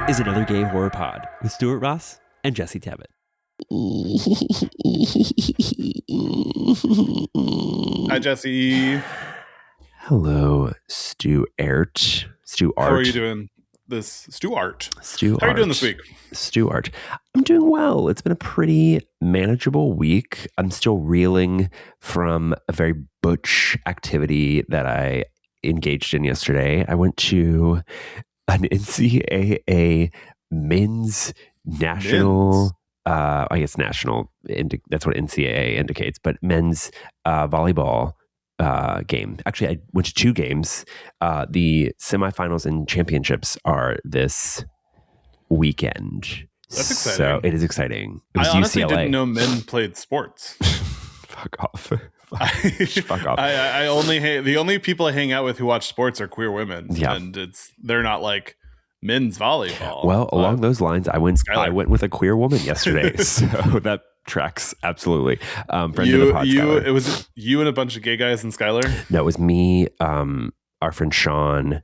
is another gay horror pod with Stuart Ross and Jesse Tevitt. Hi, Jesse. Hello, Stuart. How are you doing Stuart? How are you doing this week? Stuart. I'm doing well. It's been a pretty manageable week. I'm still reeling from a very butch activity that I engaged in yesterday. I went to an NCAA men's national, I guess national, that's what NCAA indicates, but men's volleyball game. Actually, I went to two games. The semifinals and championships are this weekend. That's exciting. So it is exciting. It was I honestly UCLA. didn't know men played sports. Fuck off. Fuck off. I only the only people I hang out with who watch sports are queer women, and they're not like men's volleyball. Well, along those lines, I went with a queer woman yesterday, so that tracks absolutely. Friend of the pod, it was you and a bunch of gay guys and Skylar. No, it was me, our friend Sean,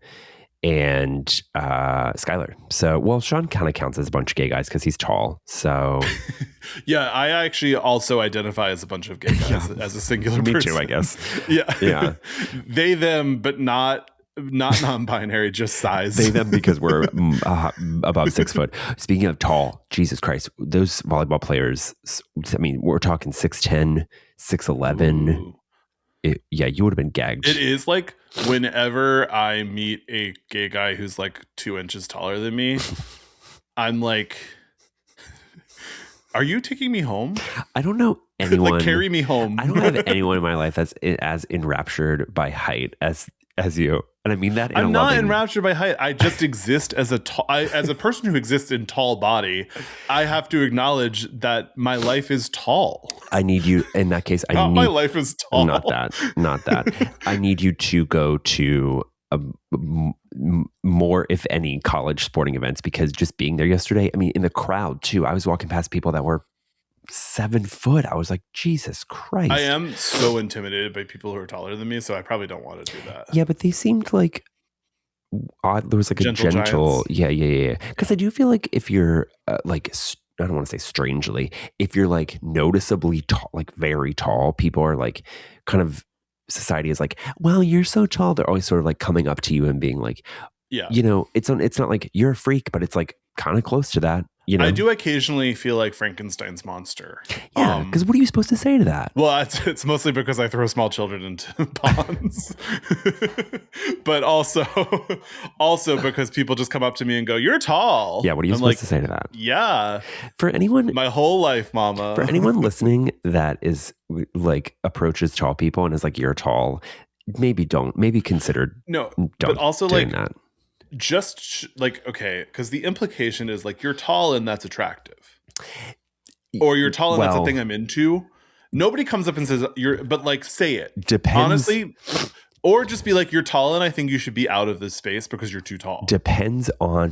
and Skylar. So, well, Sean kind of counts as a bunch of gay guys because he's tall. So, yeah, I actually also identify as a bunch of gay guys as a singular person. Me too, I guess. Yeah. They, them, but not non-binary, just size. They, them, because we're above 6 foot. Speaking of tall, Jesus Christ, those volleyball players, I mean, we're talking 6'10", 6'11". You would have been gagged. It is like whenever I meet a gay guy who's like 2 inches taller than me, I'm like, are you taking me home? I don't know anyone. Like, carry me home. I don't have anyone in my life that's as enraptured by height as you. And I mean that in I'm a not loving... enraptured by height. I just exist as a person who exists in tall body. I have to acknowledge that my life is tall. I need you in that case. My life is tall. Not that. I need you to go to more, if any, college sporting events, because just being there yesterday, I mean, in the crowd too, I was walking past people that were 7 foot. I was like, Jesus Christ. I am so intimidated by people who are taller than me, so I probably don't want to do that. Yeah, but they seemed like odd. There was like a gentle yeah. Because I do feel like if you're like, I don't want to say strangely, if you're like noticeably tall, like very tall, people are like kind of, society is like, well, you're so tall. They're always sort of like coming up to you and being like, yeah, you know, it's not like you're a freak, but it's like kind of close to that. You know? I do occasionally feel like Frankenstein's monster. Yeah, because what are you supposed to say to that? Well, it's mostly because I throw small children into ponds, but also because people just come up to me and go, "You're tall." Yeah, what are you supposed to say to that? Yeah, for anyone, my whole life, Mama. For anyone listening that is like approaches tall people and is like, "You're tall," maybe consider but also doing like that. Just like, okay, because the implication is like you're tall and that's attractive, or you're tall and that's a thing I'm into. Nobody comes up and says but like, say it. Depends. Honestly, or just be like, you're tall and I think you should be out of this space because you're too tall. Depends on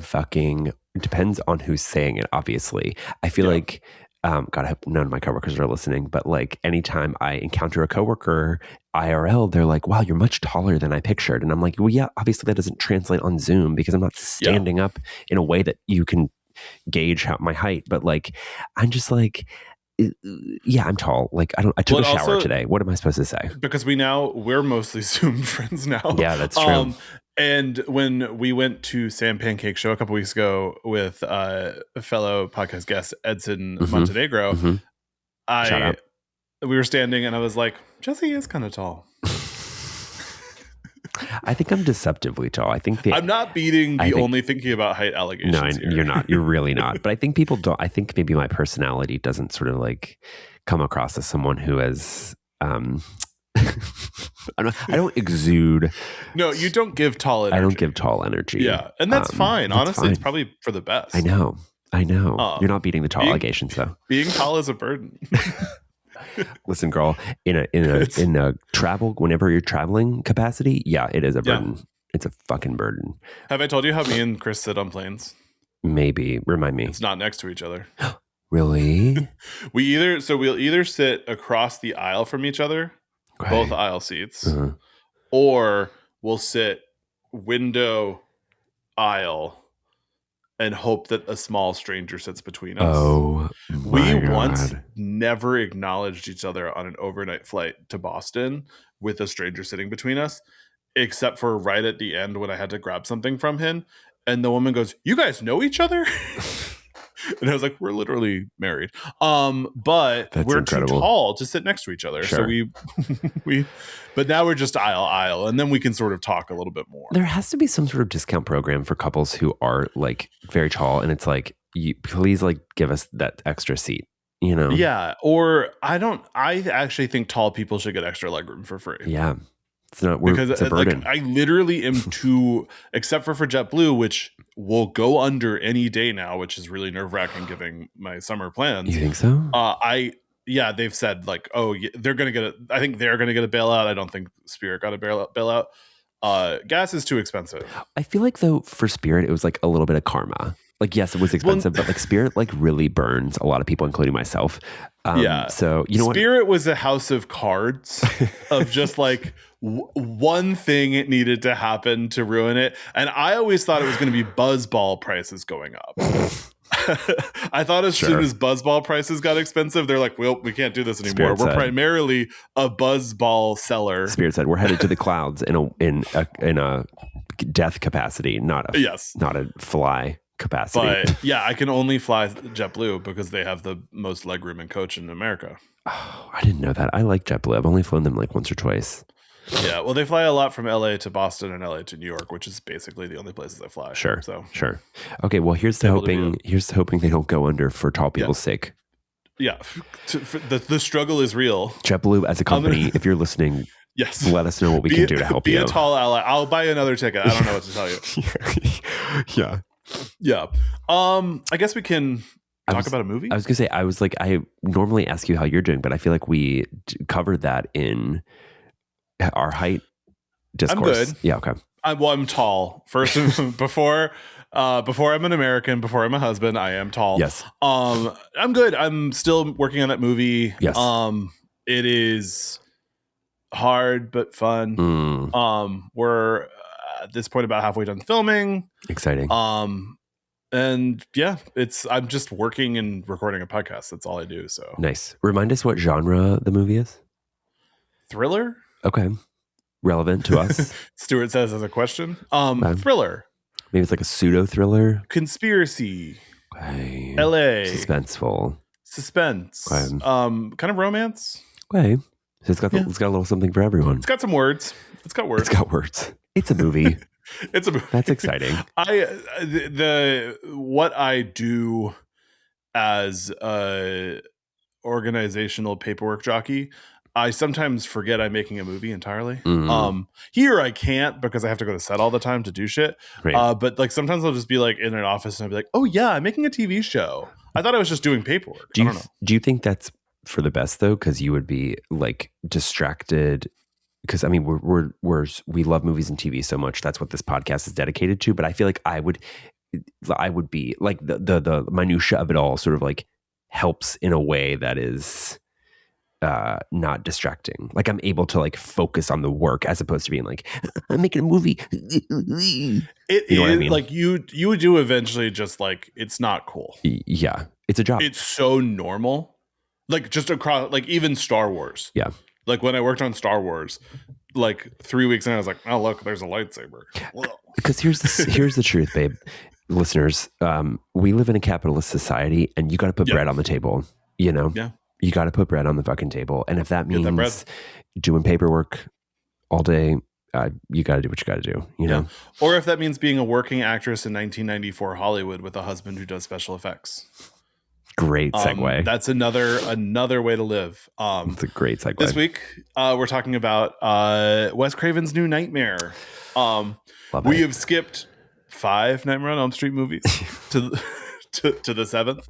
who's saying it. Obviously, I feel like. God, I hope none of my coworkers are listening, but like anytime I encounter a coworker IRL, they're like, wow, you're much taller than I pictured. And I'm like, well, yeah, obviously that doesn't translate on Zoom because I'm not standing up in a way that you can gauge my height. But like, I'm just like, yeah, I'm tall. Like I took a shower today. What am I supposed to say? Because we're mostly Zoom friends now. Yeah, that's true. And when we went to Sam Pancake Show a couple weeks ago with a fellow podcast guest, Edson Montenegro, we were standing and I was like, Jesse is kind of tall. I think I'm deceptively tall. I think I'm not beating only thinking about height allegations. No, here. You're not. You're really not. But I think people don't. I think maybe my personality doesn't sort of like come across as someone who has. I don't exude. No, you don't give tall energy. I don't give tall energy. Yeah, and that's fine. Honestly, it's probably for the best. I know. You're not beating the tall allegations though. Being tall is a burden. Listen, girl, in a travel, whenever you're traveling capacity, yeah, it is a burden. Yeah. It's a fucking burden. Have I told you how me and Chris sit on planes? Maybe. Remind me. It's not next to each other. Really? We'll either sit across the aisle from each other, both aisle seats, or we'll sit window aisle and hope that a small stranger sits between us. Oh We my once God. never acknowledged each other on an overnight flight to Boston with a stranger sitting between us, except for right at the end when I had to grab something from him. And the woman goes, "You guys know each other?" And I was like, "We're literally married. But That's we're too incredible. tall to sit next to each other." So Sure. but now we're just aisle, and then we can sort of talk a little bit more. There has to be some sort of discount program for couples who are like very tall, and it's like, you please like give us that extra seat, you know? Yeah. I actually think tall people should get extra legroom for free. Yeah. It's not, Because it's a like burden. I literally am too, except for JetBlue, which will go under any day now, which is really nerve wracking given my summer plans. You think so? Yeah, they've said like, oh, they're gonna get I think they're gonna get a bailout. I don't think Spirit got a bailout. Gas is too expensive. I feel like though for Spirit, it was like a little bit of karma. Like, yes, it was expensive, but like Spirit like really burns a lot of people, including myself. Yeah. So you know Spirit was a house of cards of just like one thing it needed to happen to ruin it. And I always thought it was going to be Buzzball prices going up. I thought as soon as Buzzball prices got expensive, they're like, well, we can't do this anymore. We're primarily a Buzzball seller. Spirit said we're headed to the clouds in a death capacity, not a fly capacity. But yeah, I can only fly JetBlue because they have the most legroom and coach in America. Oh, I didn't know that. I like JetBlue. I've only flown them like once or twice. Yeah, well, they fly a lot from LA to Boston and LA to New York, which is basically the only places I fly. Sure. So sure. Okay. Well, here's to hoping they don't go under for tall people's sake. Yeah, the struggle is real. JetBlue as a company, if you're listening, yes, let us know what we can do to help you. Be a tall ally. I'll buy you another ticket. I don't know what to tell you. Yeah. I guess we can talk about a movie. I was gonna say, I normally ask you how you're doing, but I feel like we covered that in our height discourse. I'm good. Yeah. Okay. I'm tall. First, before I'm an American, before I'm a husband, I am tall. Yes. I'm good. I'm still working on that movie. Yes. It is hard but fun. We're at this point about halfway done filming. Exciting. And yeah, I'm just working and recording a podcast. That's all I do. So nice. Remind us what genre the movie is. Thriller. Okay. Relevant to us. Stuart says as a question. Thriller. Maybe it's like a pseudo thriller. Conspiracy. Okay. LA. Suspenseful. Suspense. Okay. Kind of romance. Okay. So it's got a little something for everyone. It's got some words. It's got words. It's a movie. It's a movie. That's exciting. What I do as a organizational paperwork jockey, I sometimes forget I'm making a movie entirely. Mm-hmm. Here I can't because I have to go to set all the time to do shit. Right. But like sometimes I'll just be like in an office and I'll be like, oh yeah, I'm making a TV show. I thought I was just doing paperwork. I don't know. Do you think that's for the best though? Because you would be like distracted. Because I mean, we love movies and TV so much. That's what this podcast is dedicated to. But I feel like I would be like the minutia of it all sort of like helps in a way that is not distracting. Like I'm able to like focus on the work as opposed to being like, I'm making a movie. It is, I mean? Like you would do eventually just like, it's not cool. Yeah. It's a job. It's so normal. Like just across, like even Star Wars. Yeah. Like when I worked on Star Wars, like 3 weeks in, I was like, oh look, there's a lightsaber. Because here's the truth, babe. Listeners, we live in a capitalist society and you got to put bread on the table, you know? Yeah. You got to put bread on the fucking table. And if that means doing paperwork all day, you got to do what you got to do, you know? Or if that means being a working actress in 1994 Hollywood with a husband who does special effects. Great segue. That's another way to live. It's a great segue. This week, we're talking about Wes Craven's New Nightmare. We have skipped 5 Nightmare on Elm Street movies to the 7th.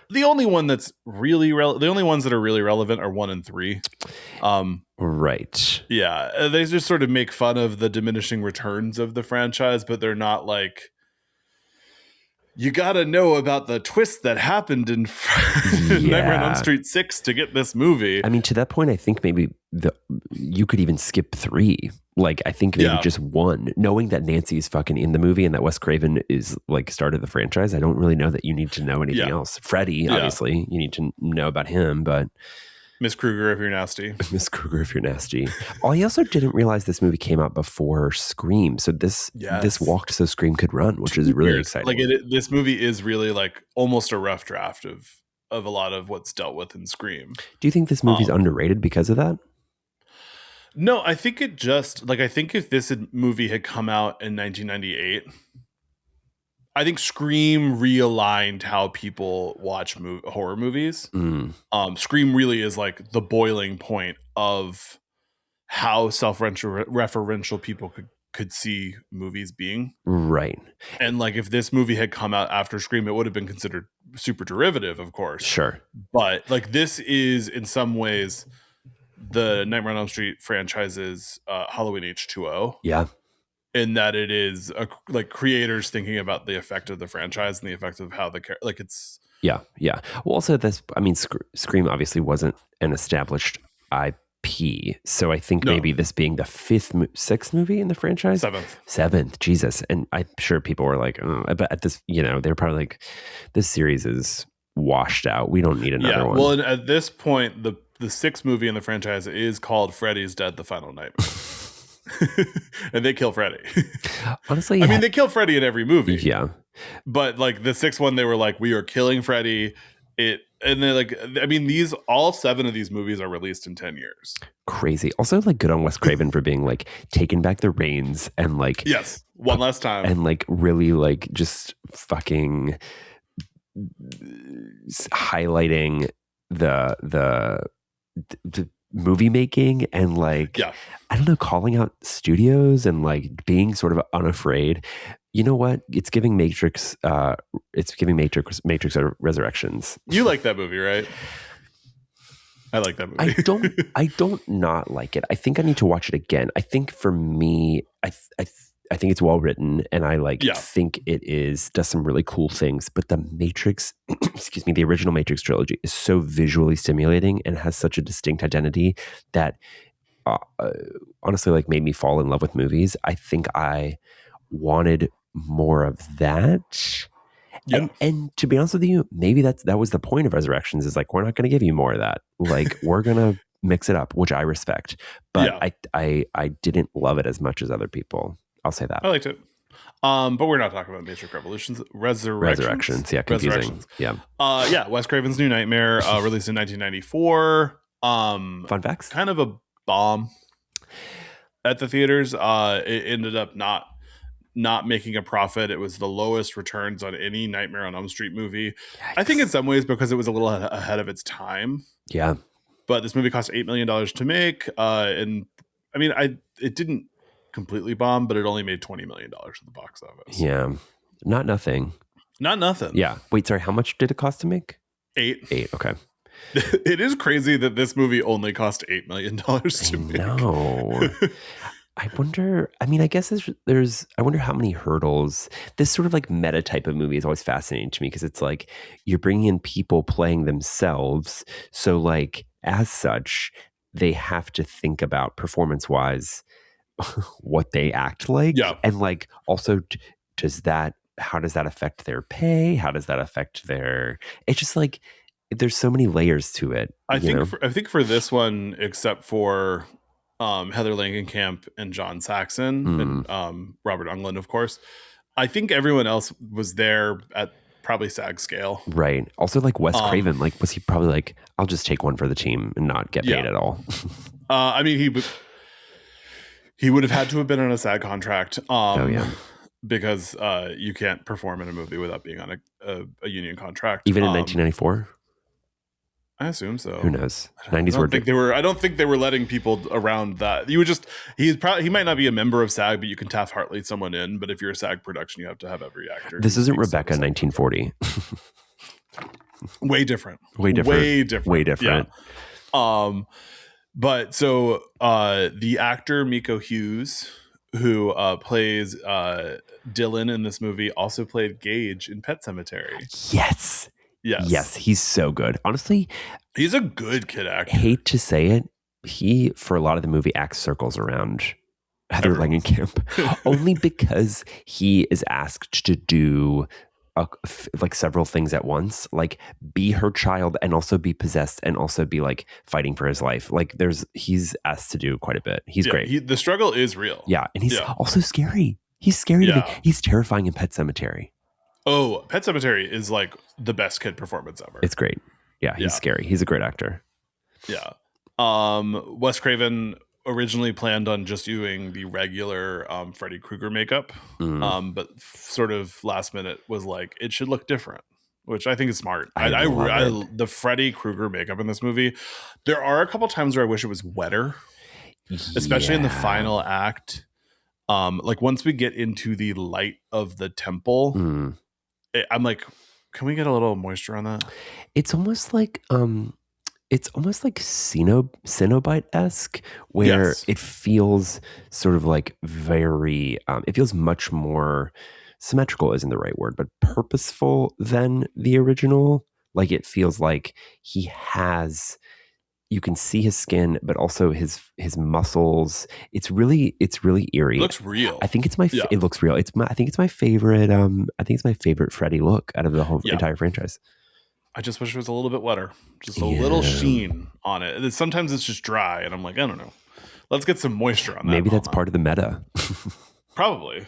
The only one that's really the only ones that are really relevant are 1 and 3. Right. Yeah, they just sort of make fun of the diminishing returns of the franchise, but they're not like you got to know about the twist that happened in Nightmare on Elm Yeah. Street 6 to get this movie. I mean, to that point, I think maybe you could even skip 3. Like, I think maybe Yeah. just 1, knowing that Nancy is fucking in the movie and that Wes Craven is like started the franchise. I don't really know that you need to know anything Yeah. else. Freddy, Yeah. obviously, you need to know about him, but Miss Kruger, if you're nasty. Miss Kruger, if you're nasty. I also didn't realize this movie came out before Scream, so this walked so Scream could run, which is really exciting. Like this movie is really like almost a rough draft of a lot of what's dealt with in Scream. Do you think this movie's underrated because of that? No, I think it just like I think if this movie had come out in 1998, I think Scream realigned how people watch horror movies. Scream really is like the boiling point of how self-referential people could see movies being. Right. And like if this movie had come out after Scream, it would have been considered super derivative, of course. Sure. But like this is in some ways the Nightmare on Elm Street franchise's Halloween H2O. Yeah. In that it is like creators thinking about the effect of the franchise and the effect of how like it's. Yeah. Well, also Scream obviously wasn't an established IP, so I think maybe this being the sixth movie in the franchise, seventh, Jesus, and I'm sure people were like, oh, but at this, they're probably like, this series is washed out. We don't need another one. Well, and at this point, the sixth movie in the franchise is called Freddy's Dead: The Final Nightmare. And they kill Freddy. Honestly, I mean, they kill Freddy in every movie. Yeah. But like the sixth one, they were like, we are killing Freddy. And they're like, I mean, all 7 of these movies are released in 10 years. Crazy. Also, like, good on Wes Craven for being like taking back the reins and like, yes, one last time, and like really like just fucking highlighting the movie making and like, I don't know, calling out studios and like being sort of unafraid. You know what? It's giving Matrix. Matrix Resurrections. You like that movie, right? I like that movie. I don't not like it. I think I need to watch it again. I think for me, I think it's well written, and I think it does some really cool things. But the Matrix, excuse me, the original Matrix trilogy is so visually stimulating and has such a distinct identity that honestly, like, made me fall in love with movies. I think I wanted more of that. Yeah. And to be honest with you, maybe that was the point of Resurrections, is like, we're not going to give you more of that. Like, we're going to mix it up, which I respect. But I didn't love it as much as other people. I'll say that. I liked it. But we're not talking about Matrix Resurrections. Yeah, confusing. Yeah. Wes Craven's New Nightmare, released in 1994. Fun facts? Kind of a bomb at the theaters. It ended up not making a profit. It was the lowest returns on any Nightmare on Elm Street movie. Yikes. I think in some ways because it was a little ahead of its time. Yeah. But this movie cost $8 million to make. And I mean, it didn't completely bomb, but it only made $20 million at the box office. Yeah. Not nothing. Yeah. Wait, sorry. How much did it cost to make? 8. Okay. It is crazy that this movie only cost $8 million to make. No. I wonder, I mean, I guess I wonder how many hurdles. This sort of like meta type of movie is always fascinating to me, because it's like you're bringing in people playing themselves. So like, as such, they have to think about performance wise what they act like. Yeah. And like, also, how does that affect their pay? How does that affect it's just like, there's so many layers to it. I think for this one, except for Heather Langenkamp and John Saxon and Robert Englund, of course, I think everyone else was there at probably SAG scale. Right. Also, like Wes Craven, like, was he probably like, I'll just take one for the team and not get paid at all? I mean, he would have had to have been on a SAG contract. Because you can't perform in a movie without being on a union contract. Even in 1994? I assume so. Who knows? I don't think they were letting people around that. He might not be a member of SAG, but you can Taft-Hartley someone in. But if you're a SAG production, you have to have every actor. This isn't Rebecca 1940. Way different. Yeah. But so the actor Miko Hughes, who plays Dylan in this movie, also played Gage in Pet Cemetery. Yes. Yes. Yes, he's so good. Honestly, He's a good kid actor. hate to say it, he, for a lot of the movie, acts circles around Heather Everyone. Langenkamp, only because he is asked to do like several things at once, like be her child and also be possessed and also be like fighting for his life. Like he's asked to do quite a bit. He's Yeah, great. the struggle is real. Yeah, and he's Yeah. also scary. He's scary to me. Yeah. He's terrifying in Pet Cemetery. Oh, Pet Cemetery is like the best kid performance ever. It's great. Yeah, he's Yeah. scary. He's a great actor. Yeah. Wes Craven originally planned on just doing the regular Freddy Krueger makeup, but sort of last minute was like, it should look different, which I think is smart. I love it. The Freddy Krueger makeup in this movie, there are a couple times where I wish it was wetter, especially in the final act. Like once we get into the light of the temple, I'm like, can we get a little moisture on that? It's almost like Cenobite-esque, where Yes. it feels sort of like very it feels much more symmetrical isn't the right word, but purposeful than the original. Like it feels like he has, you can see his skin, but also his muscles. It's really eerie. It looks real. I think it's my Yeah. it looks real. I think it's my favorite I think it's my favorite Freddy look out of the whole Yeah. entire franchise. I just wish it was a little bit wetter, just a Yeah. little sheen on it. Sometimes it's just dry, and I'm like, I don't know. Let's get some moisture on that. Maybe that's part of the meta. Probably.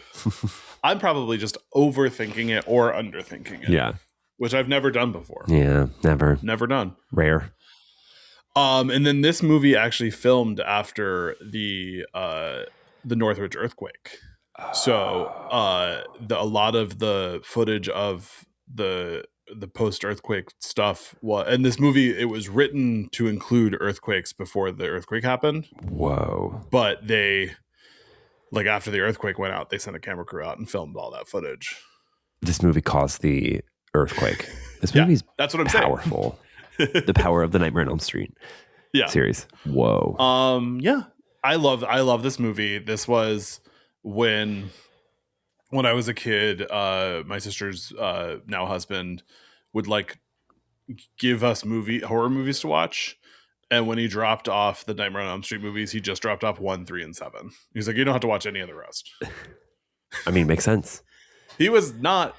I'm probably just overthinking it or underthinking it. Yeah. Which I've never done before. Yeah, never. Never done. Rare. And then this movie actually filmed after the Northridge earthquake. So a lot of the footage of the post earthquake stuff and this movie, it was written to include earthquakes before the earthquake happened. Whoa. But they, like after the earthquake went out, they sent a camera crew out and filmed all that footage. This movie caused the earthquake. This movie's that's what I'm powerful. The power of the Nightmare on Elm Street series. Whoa. Yeah. I love this movie. This was when I was a kid, my sister's now husband would like give us horror movies to watch. And when he dropped off the Nightmare on Elm Street movies, he just dropped off 1, 3, and 7. He's like, you don't have to watch any of the rest. I mean, makes sense. He was not,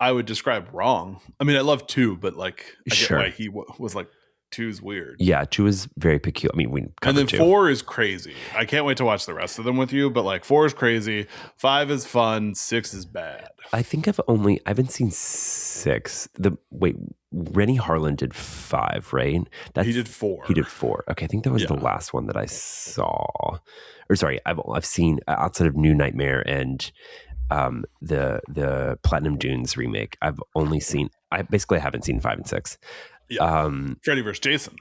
I would describe, wrong. I mean, I love 2, but like, I get why he was like, 2's weird. Yeah, 2 is very peculiar. I mean, and then 2. 4 is crazy. I can't wait to watch the rest of them with you, but like 4 is crazy, 5 is fun, 6 is bad. I think I haven't seen 6. Rennie Harlan did 5, right? He did 4. He did 4. Okay, I think that was the last one that I saw. Or sorry, I've seen outside of New Nightmare and the Platinum Dunes remake. I basically haven't seen 5 and 6. Yeah. Freddy vs. Jason.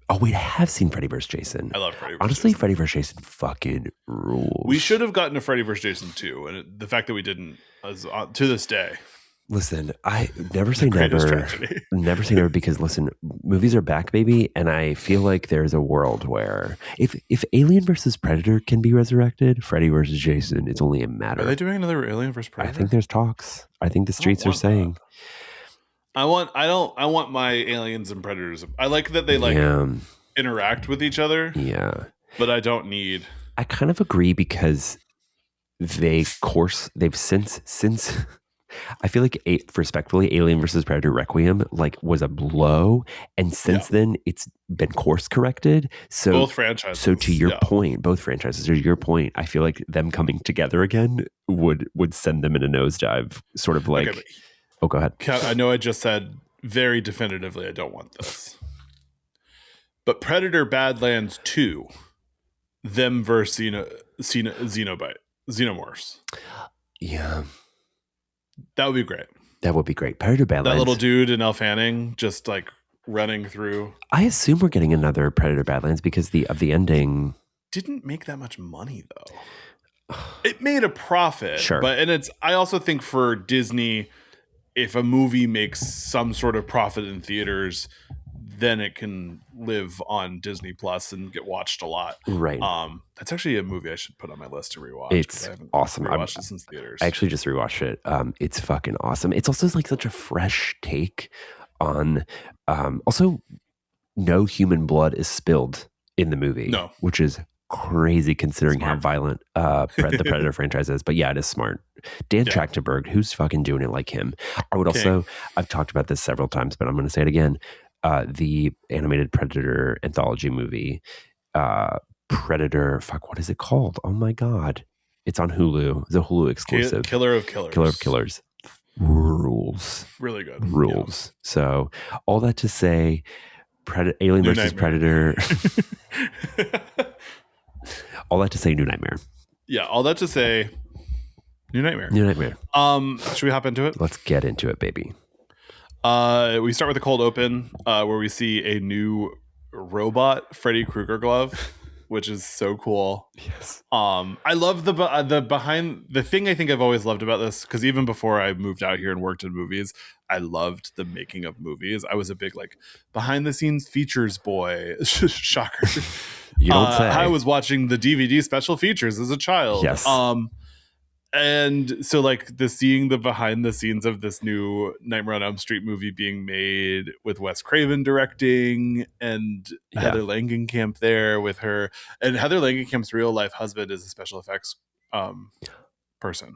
Oh wait, I have seen Freddy vs. Jason. I love Freddy vs. Honestly, Jason. Freddy vs. Jason fucking rules. We should have gotten to Freddy vs. Jason 2, and the fact that we didn't is to this day. Listen, I never say never. Never say never, because listen, movies are back, baby, and I feel like there's a world where if Alien versus Predator can be resurrected, Freddy versus Jason, it's only a matter. Are they doing another Alien versus Predator? I think there's talks. I think the streets are saying. I want my aliens and predators. I like that they interact with each other. Yeah. But I don't need. I kind of agree, because they've since I feel like respectfully, Alien versus Predator Requiem was a blow, and since then it's been course corrected. So both franchises. So to your point, both franchises. To your point, I feel like them coming together again would send them in a nosedive. Sort of like. Okay, oh, go ahead. I know I just said very definitively I don't want this, but Predator Badlands 2, them versus Xenomorphs. Yeah. That would be great. That would be great. Predator Badlands. That little dude in Elle Fanning just like running through. I assume we're getting another Predator Badlands because of the ending. Didn't make that much money though. It made a profit, sure, but I also think for Disney, if a movie makes some sort of profit in theaters, then it can live on Disney Plus and get watched a lot. Right. That's actually a movie I should put on my list to rewatch because It's I haven't awesome. rewatched it since I theaters. actually just rewatched it. It's fucking awesome. It's also like such a fresh take on. Also, no human blood is spilled in the movie, No, which is crazy considering how smart. violent the Predator franchise is. But yeah, it is smart. Dan Yeah. Trachtenberg, who's fucking doing it like him? I would King. also, I've talked about this several times, but I'm going to say it again. The animated Predator anthology movie, Predator, fuck, what is it called? Oh my God. It's on Hulu. It's a Hulu exclusive. Killer of Killers. Killer of Killers. Rules. Really good. Rules. Yeah. So, all that to say, Alien New versus Nightmare. Predator. All that to say, New Nightmare. Yeah, all that to say, New Nightmare. New Nightmare. Should we hop into it? Let's get into it, baby. We start with a cold open where we see a new robot Freddy Krueger glove, which is so cool. Yes. I love the behind the thing. I think I've always loved about this, because even before I moved out here and worked in movies, I loved the making of movies. I was a big like behind the scenes features boy. Shocker. You don't say. I was watching the DVD special features as a child. Yes. And so like seeing the behind the scenes of this new Nightmare on Elm Street movie being made with Wes Craven directing and Heather Langenkamp there with her, and Heather Langenkamp's real life husband is a special effects person.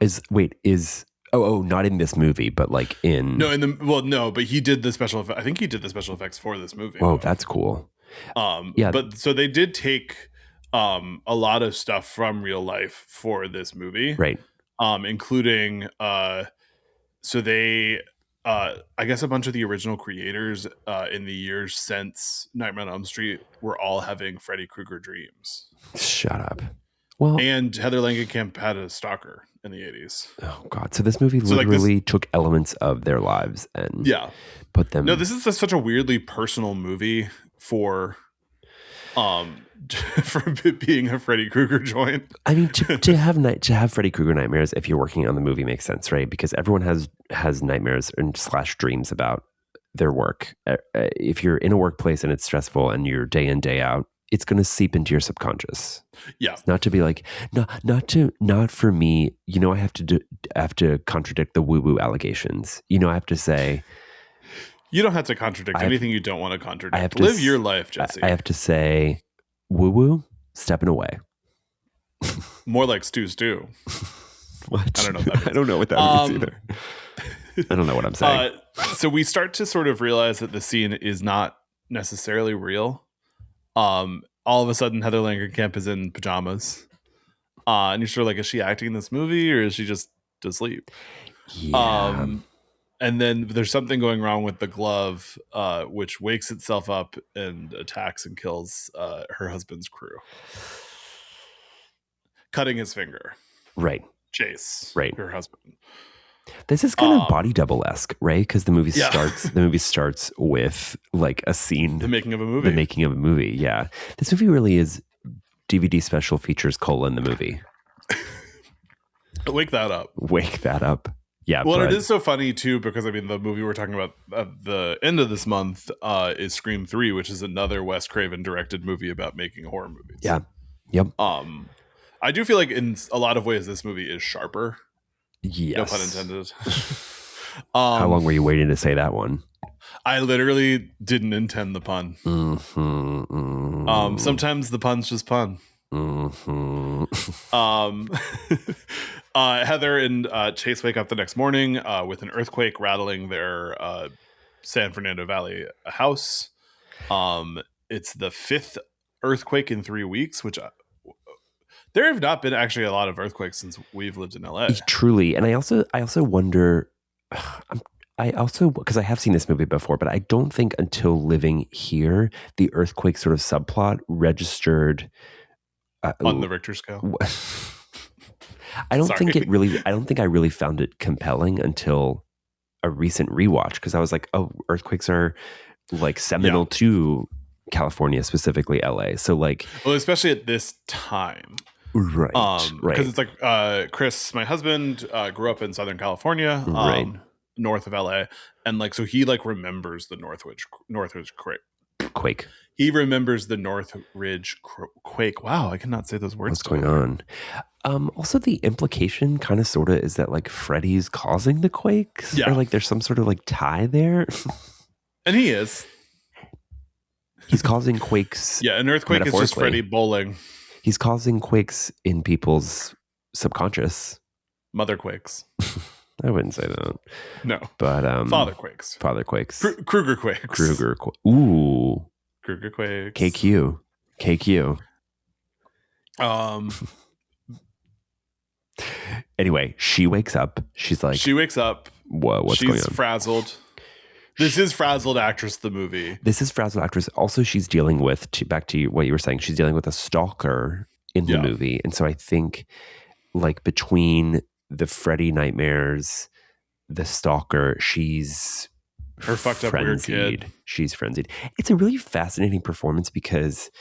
Not in this movie, but like in but he did the special. I think he did the special effects for this movie. Oh, that's cool. But so they did take a lot of stuff from real life for this movie, right? Including so they I guess a bunch of the original creators in the years since Nightmare on Elm Street were all having Freddy Krueger dreams. Shut up. Well, and Heather Langenkamp had a stalker in the 80s. Oh God! So this movie literally took elements of their lives and put them. No, this is such a weirdly personal movie for being a Freddy Krueger joint. I mean, to have Freddy Krueger nightmares if you're working on the movie makes sense, right? Because everyone has nightmares and / dreams about their work. If you're in a workplace and it's stressful and you're day in day out, it's going to seep into your subconscious. Yeah, it's not to be like not for me. You know, I have to contradict the woo woo allegations. You know, I have to say. You don't have to contradict anything you don't want to contradict. Live your life, Jesse. I have to say, woo woo, stepping away. More like stew. What? I don't know what that means. I don't know what that means either. I don't know what I'm saying. So we start to sort of realize that the scene is not necessarily real. All of a sudden, Heather Langenkamp is in pajamas. And you're sort of like, is she acting in this movie or is she just asleep? Yeah. And then there's something going wrong with the glove, which wakes itself up and attacks and kills her husband's crew. Cutting his finger. Right. Chase. Right. Her husband. This is kind of body double-esque, right? Because the movie starts with like a scene. The making of a movie. Yeah. This movie really is DVD special features : the movie. Wake that up. Yeah. Well, it is so funny too, because I mean, the movie we're talking about at the end of this month is Scream 3, which is another Wes Craven directed movie about making horror movies. Yeah. Yep. I do feel like in a lot of ways this movie is sharper. Yes. No pun intended. How long were you waiting to say that one? I literally didn't intend the pun. Sometimes the pun's just pun. Heather and Chase wake up the next morning with an earthquake rattling their San Fernando Valley house. It's the 5th earthquake in 3 weeks, which there have not been actually a lot of earthquakes since we've lived in LA. Truly. And I also wonder, because I have seen this movie before, but I don't think until living here, the earthquake sort of subplot registered on the Richter scale. I don't think I really found it compelling until a recent rewatch, because I was like, oh, earthquakes are like seminal to California, specifically LA. So like, well, especially at this time. Right. Because it's like Chris, my husband, grew up in Southern California, north of LA, and like so he like remembers the Northridge quake. Quake. He remembers the Northridge quake. Wow, I cannot say those words. What's going on? Also, the implication kind of sort of is that like Freddy's causing the quakes, or like there's some sort of like tie there. And he is. He's causing quakes. Yeah, an earthquake is just Freddy bowling. He's causing quakes in people's subconscious. Mother quakes. I wouldn't say that. No. But Father quakes. Father quakes. Kruger quakes. Ooh. Kruger quakes. KQ. Anyway, she wakes up. She's like, whoa, what's going on? She's frazzled. This is Frazzled Actress, the movie. This is Frazzled Actress. Also, she's dealing with, back to what you were saying, she's dealing with a stalker in the movie. And so I think like between the Freddy nightmares, the stalker, she's her fucked up weird kid. She's frenzied. It's a really fascinating performance because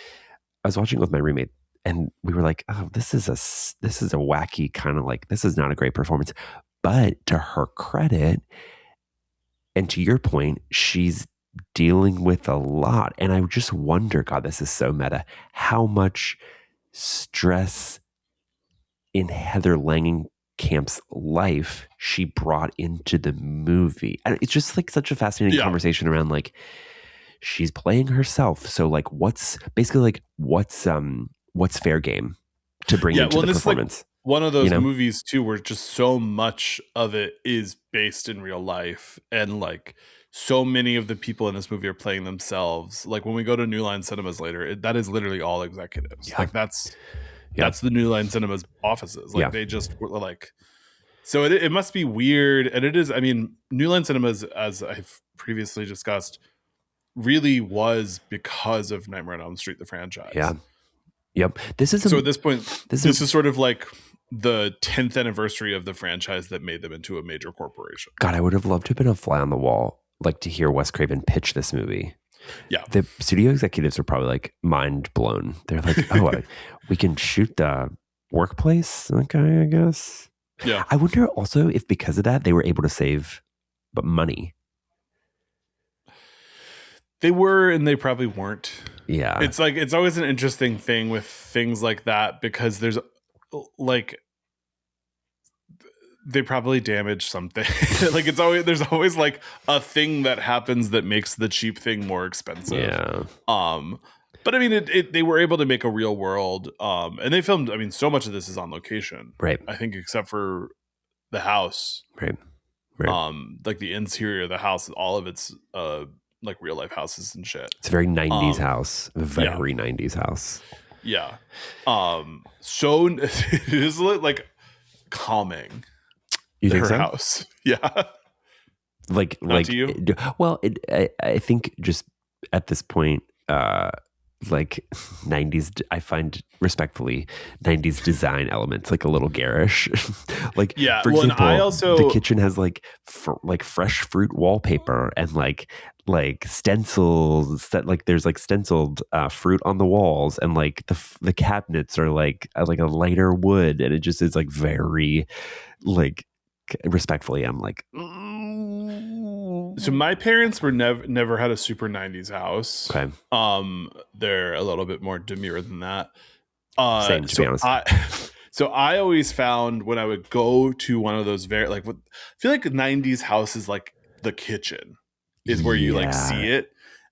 I was watching it with my roommate and we were like, oh, this is a wacky kind of like, this is not a great performance. But to her credit, and to your point, she's dealing with a lot. And I just wonder, God, this is so meta, how much stress in Heather Langenkamp's life she brought into the movie. And it's just like such a fascinating conversation around like, she's playing herself. So like, what's fair game to bring into the performance? Like one of those movies too, where just so much of it is based in real life, and like so many of the people in this movie are playing themselves. Like when we go to New Line Cinemas later, that is literally all executives. Like that's the New Line Cinemas offices. Like they just were like, so it must be weird. And it is, I mean, New Line Cinemas, as I've previously discussed, really was because of Nightmare on Elm Street, the franchise. Yeah. Yep. So at this point, this is sort of like the 10th anniversary of the franchise that made them into a major corporation. God, I would have loved to have been a fly on the wall, like to hear Wes Craven pitch this movie. Yeah. The studio executives are probably like mind blown. They're like, oh, we can shoot the workplace. Okay, I guess. Yeah. I wonder also if because of that, they were able to save money. They were, and they probably weren't. Yeah. It's like, it's always an interesting thing with things like that, because there's like, they probably damaged something. Like there's always like a thing that happens that makes the cheap thing more expensive. Yeah. But I mean, they were able to make a real world, and they filmed. I mean, so much of this is on location, right? I think, except for the house, right? Like the interior of the house, all of it's like real life houses and shit. It's a very 90s house, very 90s house. Yeah. So it is like calming. You think her so? House, yeah. Like to you? Well, I think just at this point, like 90s, I find respectfully 90s design elements like a little garish. Like, for example, I also, the kitchen has like fresh fruit wallpaper and like stencils that like there's like stenciled fruit on the walls, and like the cabinets are like a lighter wood, and it just is like very like, respectfully, I'm like, so my parents were never had a super 90s house. Okay. They're a little bit more demure than that. Same, to be honest. So I always found when I would go to one of those I feel like 90s house is like the kitchen is where you like see it.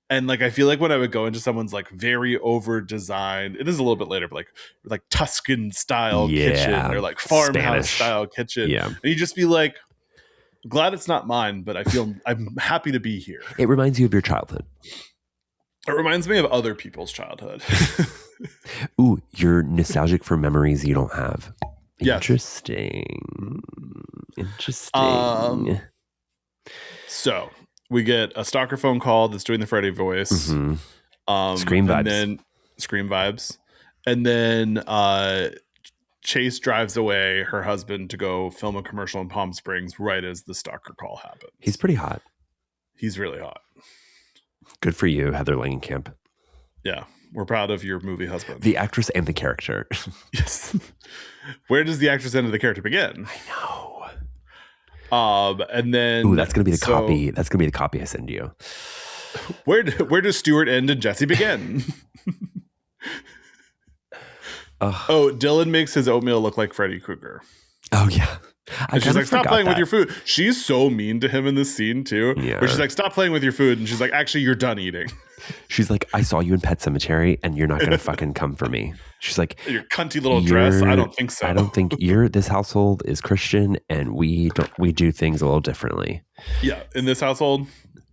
And like, I feel like when I would go into someone's like very over designed, it is a little bit later, but like Tuscan style kitchen or like farmhouse style kitchen. Yeah. And you just be like, glad it's not mine, but I'm happy to be here. It reminds you of your childhood. It reminds me of other people's childhood. Ooh, you're nostalgic for memories you don't have. Yes. Interesting. So we get a stalker phone call that's doing the Freddy voice. Mm-hmm. Scream vibes. And then Scream vibes. And then Chase drives away, her husband, to go film a commercial in Palm Springs right as the stalker call happens. He's pretty hot. He's really hot. Good for you, Heather Langenkamp. Yeah. We're proud of your movie husband. The actress and the character. Yes. Where does the actress and the character begin? I know. And then, ooh, that's gonna be the copy. That's gonna be the copy I send you. Where does Stuart end and Jesse begin? Oh, Dylan makes his oatmeal look like Freddy Krueger. Oh yeah. And she's like, stop playing with your food. She's so mean to him in this scene too. Yeah. Where she's like, stop playing with your food. And she's like, actually, you're done eating. She's like, I saw you in Pet Cemetery and you're not going to fucking come for me. She's like, your cunty little dress. I don't think so. I don't think this household is Christian and we do things a little differently. Yeah. In this household,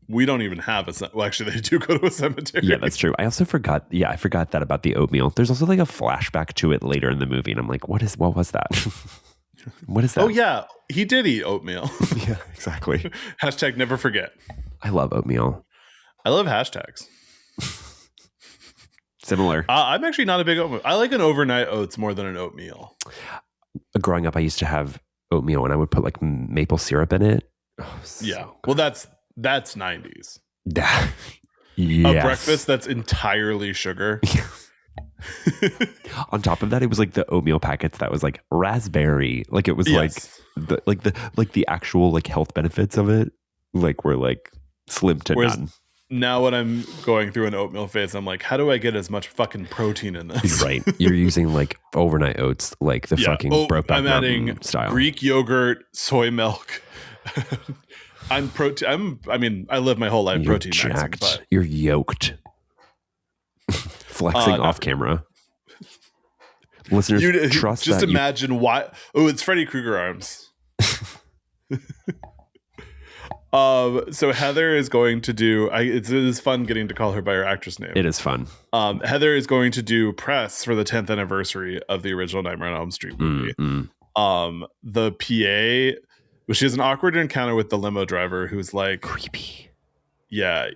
we don't even have well, actually, they do go to a cemetery. Yeah, that's true. I also forgot. Yeah, I forgot that about the oatmeal. There's also like a flashback to it later in the movie. And I'm like, what was that? What is that? Oh, yeah. He did eat oatmeal. Yeah, exactly. Hashtag never forget. I love oatmeal. I love hashtags. Similar. I'm actually not a big oatmeal. I like an overnight oats more than an oatmeal. Growing up, I used to have oatmeal and I would put like maple syrup in it. Oh, yeah. Well, that's 90s. Yes. A breakfast that's entirely sugar. On top of that, it was like the oatmeal packets that was like raspberry. Like it was like the actual like health benefits of it like were like slim to none. Now when I'm going through an oatmeal phase, I'm like, how do I get as much fucking protein in this? Right. You're using like overnight oats, like the fucking Brokeback I'm adding style. Greek yogurt, soy milk. I live my whole life protein maxing, but you're yoked. Flexing off camera. Listeners, trust just imagine why. Oh, it's Freddy Krueger arms. So Heather is going to do. It is fun getting to call her by her actress name. It is fun. Heather is going to do press for the 10th anniversary of the original Nightmare on Elm Street movie. The PA, well, she has an awkward encounter with the limo driver who's like creepy. Yeah,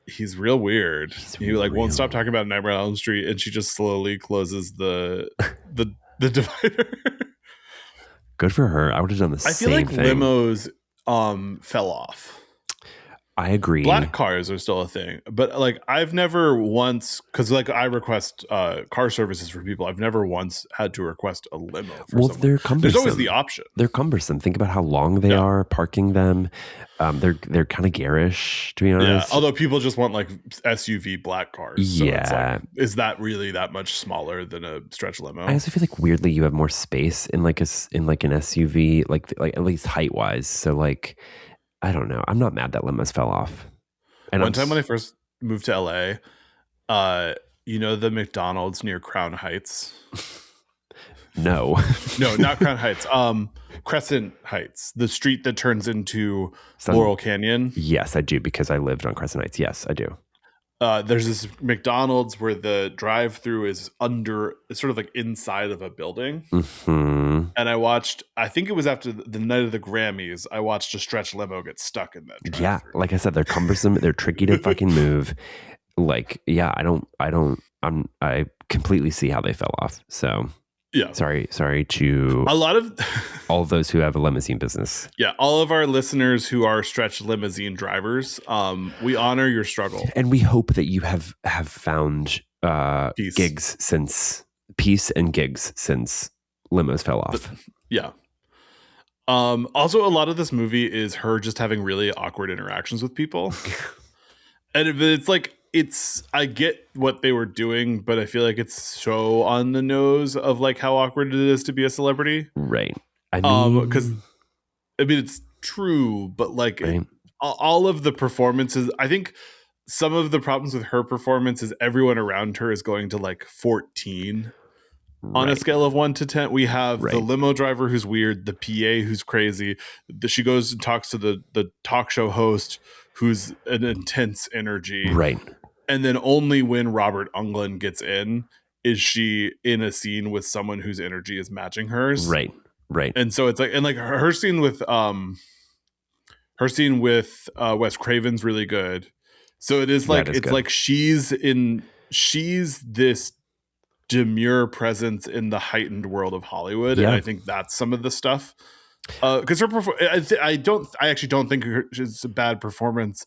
he's real weird. He like won't stop talking about Nightmare on Elm Street, and she just slowly closes the divider. Good for her. I would have done the same thing. I feel like limos fell off. I agree. Black cars are still a thing, but like I've never once, because like I request car services for people. I've never once had to request a limo. For they're cumbersome. There's always the option. They're cumbersome. Think about how long they are parking them. They're kind of garish, to be honest. Yeah, although people just want like SUV black cars. So it's like, is that really that much smaller than a stretch limo? I also feel like weirdly you have more space in like an SUV, like at least height wise. So like. I don't know. I'm not mad that limos fell off. And one time when I first moved to LA, you know the McDonald's near Crown Heights? No. No, not Crown Heights. Crescent Heights, the street that turns into Laurel Canyon. Yes, I do, because I lived on Crescent Heights. Yes, I do. There's this McDonald's where the drive-through is it's sort of like inside of a building. Mm-hmm. And I think it was after the night of the Grammys, I watched a stretch limo get stuck in that drive-through. Yeah, like I said, they're cumbersome. They're tricky to fucking move. Like, yeah, I completely see how they fell off. So yeah, sorry to a lot of all of those who have a limousine business. Yeah, all of our listeners who are stretch limousine drivers, we honor your struggle, and we hope that you have found gigs since limos fell off. Yeah. Also, a lot of this movie is her just having really awkward interactions with people, and it's like. I get what they were doing, but I feel like it's so on the nose of like how awkward it is to be a celebrity. Right. Because it's true, but like all of the performances, I think some of the problems with her performance is everyone around her is going to like 14 on a scale of 1 to 10. We have the limo driver who's weird, the PA who's crazy. She goes and talks to the talk show host who's an intense energy. Right. And then only when Robert Englund gets in is she in a scene with someone whose energy is matching hers. Right. And so it's like, and like her scene with Wes Craven's really good. So it is like, it's good. Like she's this demure presence in the heightened world of Hollywood. Yeah. And I think that's some of the stuff. Because I actually don't think it's a bad performance.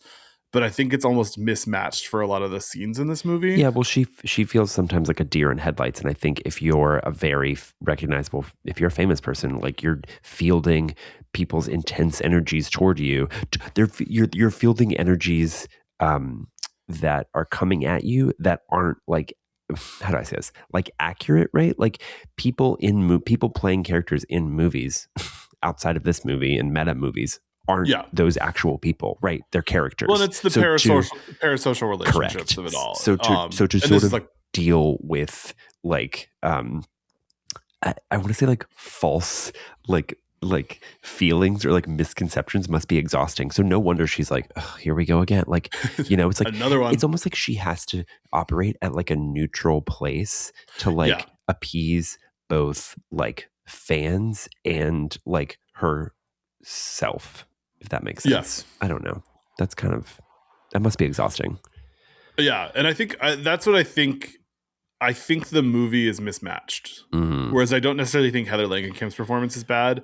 But I think it's almost mismatched for a lot of the scenes in this movie. Yeah, well, she feels sometimes like a deer in headlights. And I think if you're a very recognizable, if you're a famous person, like you're fielding people's intense energies toward you, you're fielding energies that are coming at you that aren't like, how do I say this? Like accurate, right? Like people people playing characters in movies outside of this movie and meta movies aren't Yeah. those actual people, right? They're characters. Well, and it's the So parasocial relationships correct. of it all. So to And sort this is of like, deal with like I want to say like false like feelings or like misconceptions must be exhausting. So no wonder she's like, oh, here we go again. Like, you know, it's like another one. It's almost like she has to operate at like a neutral place to like appease both like fans and like herself, if that makes sense. Yes. I don't know. That must be exhausting. Yeah, and I think that's what I think. I think the movie is mismatched. Mm. Whereas I don't necessarily think Heather Langenkamp's performance is bad.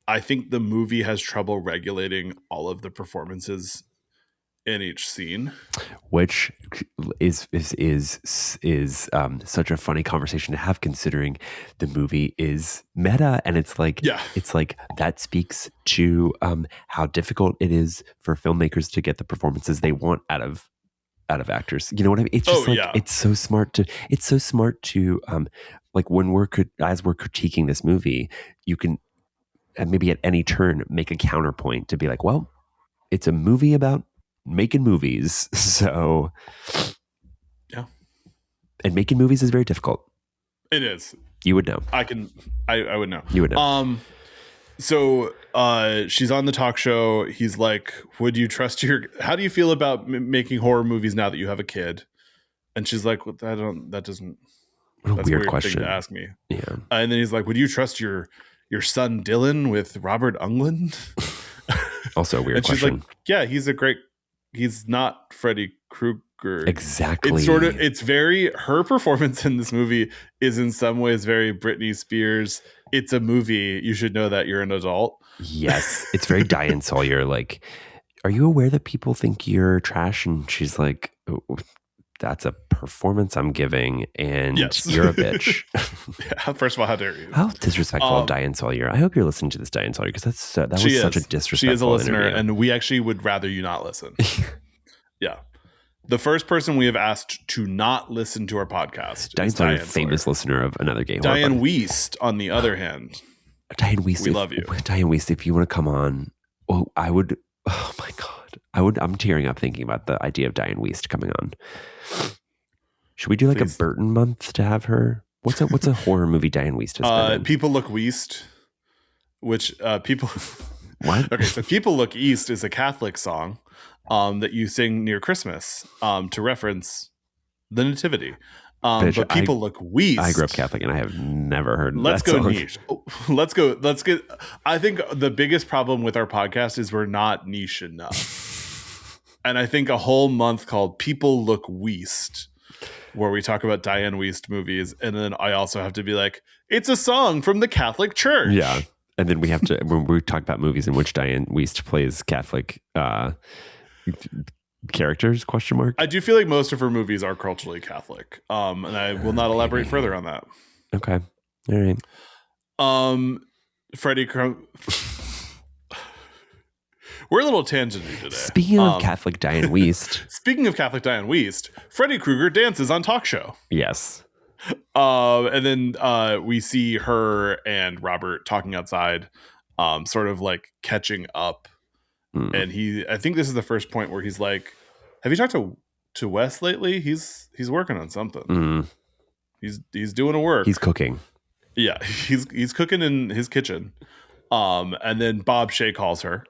I think the movie has trouble regulating all of the performances in each scene, which is such a funny conversation to have, considering the movie is meta, and it's like that speaks to how difficult it is for filmmakers to get the performances they want out of actors. You know what I mean? It's just it's so smart to like when as we're critiquing this movie, you can maybe at any turn make a counterpoint to be like, well, it's a movie about making movies. So yeah. And making movies is very difficult. It is. You would know. I would know. You would know. So she's on the talk show. He's like, would you trust how do you feel about making horror movies now that you have a kid? And she's like, well, that's what a weird question thing to ask me. Yeah. And then he's like, would you trust your son Dylan with Robert Englund? Also a weird and question. She's like, yeah, he's not Freddy Krueger. Exactly. It's very, her performance in this movie is in some ways very Britney Spears. It's a movie. You should know that you're an adult. Yes. It's very Diane Sawyer. Like, are you aware that people think you're trash? And she's like, oh, that's a performance I'm giving, and you're a bitch. Yeah, first of all, how dare you? How disrespectful of Diane Sawyer. I hope you're listening to this, Diane Sawyer, because that was such a disrespectful She is a listener, interview. and we actually would rather you not listen. Yeah. The first person we have asked to not listen to our podcast Diane Sawyer, famous listener of Another Gay Horror. Diane Wiest, on the other hand. Diane Wiest, we love you. Diane Wiest, if you want to come on, well, I would, oh my God. I'm tearing up thinking about the idea of Diane Wiest coming on. Should we do like a Burton month to have her? What's a horror movie Diane Wiest has been in? People Look West, which people... What? Okay, so People Look East is a Catholic song that you sing near Christmas to reference the Nativity. But People Look West. I grew up Catholic and I have never heard Let's that go song. niche. Let's get... I think the biggest problem with our podcast is we're not niche enough. And I think a whole month called People Look West, where we talk about Diane Wiest movies, and then I also have to be like, it's a song from the Catholic Church. Yeah. And then we have to, when we talk about movies in which Diane Wiest plays Catholic characters, ? I do feel like most of her movies are culturally Catholic. And I will not elaborate further on that. Okay. All right. Freddie We're a little tangenty today. Speaking of Catholic Diane Wiest. Speaking of Catholic Diane Wiest, Freddy Krueger dances on talk show. Yes. And then we see her and Robert talking outside, sort of like catching up. And I think this is the first point where he's like, have you talked to Wes lately? He's working on something. He's doing a work. He's cooking. Yeah, he's cooking in his kitchen. And then Bob Shea calls her.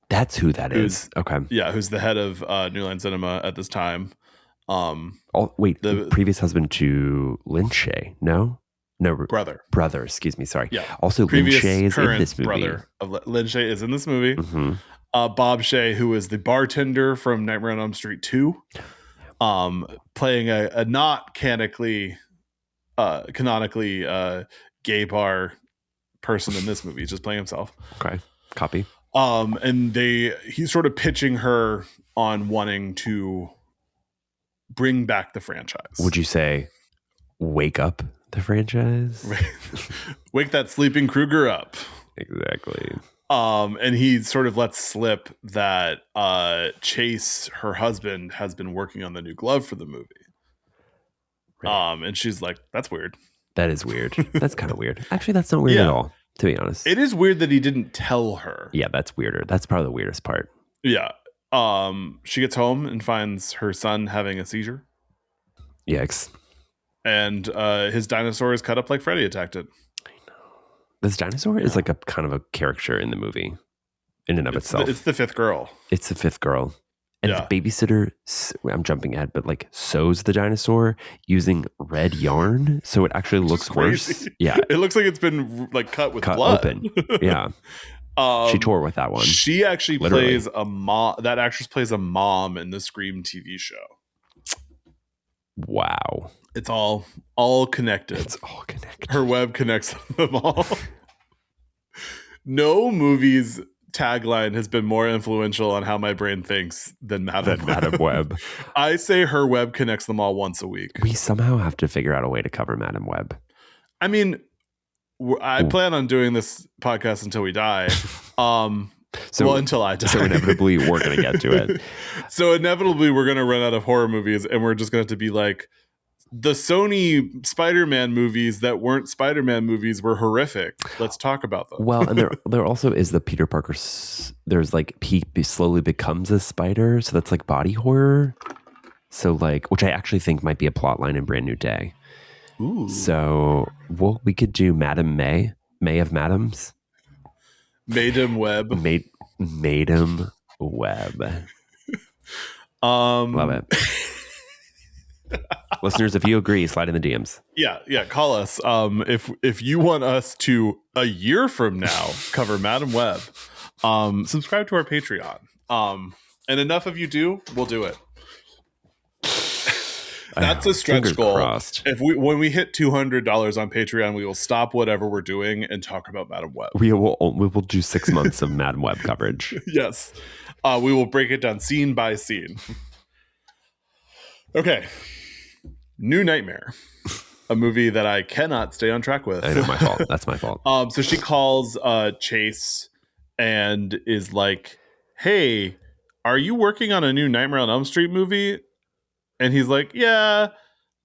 That's who that is. Okay. Yeah, who's the head of New Line Cinema at this time. The previous husband to Lynn Shea. No, brother. Excuse me. Sorry. Yeah. Also, Lynn Shea is in this movie. Brother of Lynn Shea is in this movie. Mm-hmm. Bob Shea, who is the bartender from Nightmare on Elm Street 2, playing a not canonically gay bar person in this movie. He's just playing himself. Okay. Copy. And he's sort of pitching her on wanting to bring back the franchise. Would you say wake up the franchise? Wake that sleeping Krueger up. Exactly. And he sort of lets slip that Chase, her husband, has been working on the new glove for the movie. Right. And she's like, that's weird. That is weird. That's kind of weird. Actually, that's not weird at Yeah. all, to be honest. It is weird that he didn't tell her. Yeah, that's weirder. That's probably the weirdest part. Yeah. She gets home and finds her son having a seizure. Yikes. And his dinosaur is cut up like Freddy attacked it. I know. This dinosaur is like a kind of a character in the movie in and of itself. It's the fifth girl. It's the fifth girl. And Yeah. the babysitter, I'm jumping ahead, but like sews the dinosaur using red yarn. So it actually looks worse. Yeah. It looks like it's been like cut with blood. Open. Yeah. She tore with that one. She actually Literally. plays a mom. That actress plays a mom in the Scream TV show. Wow. It's all connected. It's all connected. Her web connects them all. No movie's tagline has been more influential on how my brain thinks than Madam Web. I say her web connects them all once a week. We somehow have to figure out a way to cover Madam Web. I mean, I plan on doing this podcast until we die. Until I die. So inevitably we're going to get to it. So inevitably we're going to run out of horror movies and we're just going to have to be like, the Sony Spider-Man movies that weren't Spider-Man movies were horrific. Let's talk about them. Well, and there also is the Peter Parker. There's like he slowly becomes a spider, so that's like body horror. So like, which I actually think might be a plot line in Brand New Day. Ooh. So we could do Madam May of Madams. Madam Web. Madam Web. Love it. Listeners, if you agree, slide in the DMs. Yeah, call us. If you want us to a year from now cover Madam Web, subscribe to our Patreon. And enough of you do, we'll do it. That's a stretch goal. Crossed. When we hit $200 on Patreon, we will stop whatever we're doing and talk about Madam Web. We will do 6 months of Madam Web coverage. Yes, we will break it down scene by scene. Okay. New Nightmare, a movie that I cannot stay on track with. I know, my fault. That's my fault. So she calls Chase and is like, "Hey, are you working on a new Nightmare on Elm Street movie?" And he's like, "Yeah,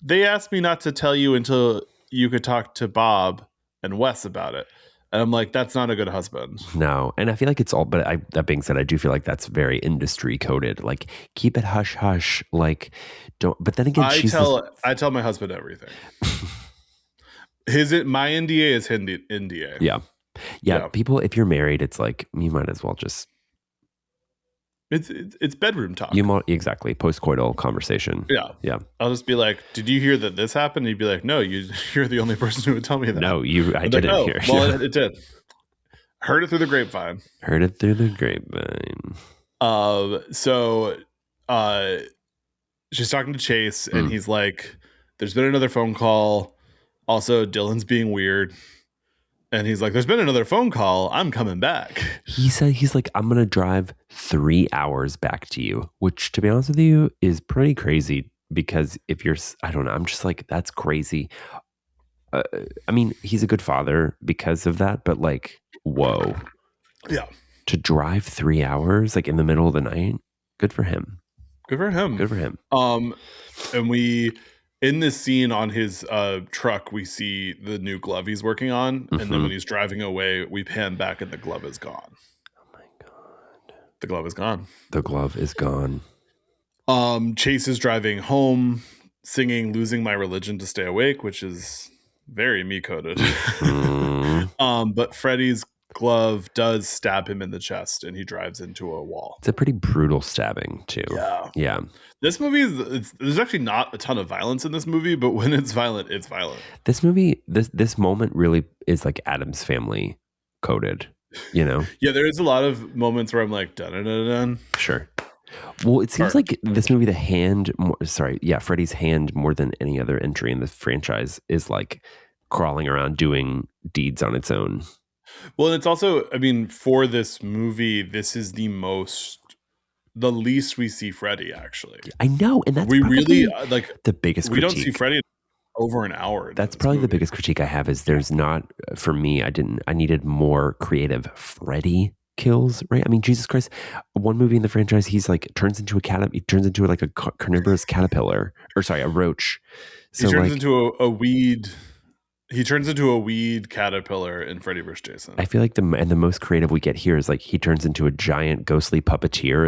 they asked me not to tell you until you could talk to Bob and Wes about it." And I'm like, that's not a good husband. No. And I feel like it's all, but that being said, I do feel like that's very industry coded. Like, keep it hush hush. Like, don't, but then again, I tell my husband everything. My NDA is NDA. Yeah. People, if you're married, it's like, you might as well just. It's bedroom talk. Exactly. Postcoital conversation. Yeah. I'll just be like, "Did you hear that this happened?" And you'd be like, "No, you're the only person who would tell me that." No, I didn't hear. Well, it did. Heard it through the grapevine. So she's talking to Chase and he's like, "There's been another phone call. Also, Dylan's being weird." And he's like, "There's been another phone call. I'm coming back." He's like, "I'm going to drive 3 hours back to you," which, to be honest with you, is pretty crazy because if you're, I don't know, I'm just like, that's crazy. I mean, he's a good father because of that, but like, whoa. Yeah. To drive 3 hours, like in the middle of the night, good for him. Good for him. And in this scene on his truck, we see the new glove he's working on. And then when he's driving away, we pan back and the glove is gone. Oh my God. The glove is gone. The glove is gone. Chase is driving home, singing "Losing My Religion to Stay Awake," which is very me coded. But Freddy's glove does stab him in the chest and he drives into a wall. It's a pretty brutal stabbing too. Yeah. This movie there's actually not a ton of violence in this movie, but when it's violent, it's violent. This movie, this moment really is like Addams Family coded, you know? Yeah, there is a lot of moments where I'm like, dun dun dun dun. Sure. Well, it seems like this movie, Freddy's hand more than any other entry in the franchise is like crawling around doing deeds on its own. Well, and it's also, I mean, for this movie, this is the least we see Freddy, actually. I know, and that's we really the biggest critique. We don't see Freddy over an hour into That's this probably the movie. biggest critique I have is there's not, for me, I needed more creative Freddy kills, right? I mean, Jesus Christ, one movie in the franchise, he's like, he turns into like a carnivorous caterpillar, or sorry, a roach. He So turns like, into a weed. He turns into a weed caterpillar in Freddy vs. I Jason. feel like the most creative we get here is like, he turns into a giant ghostly puppeteer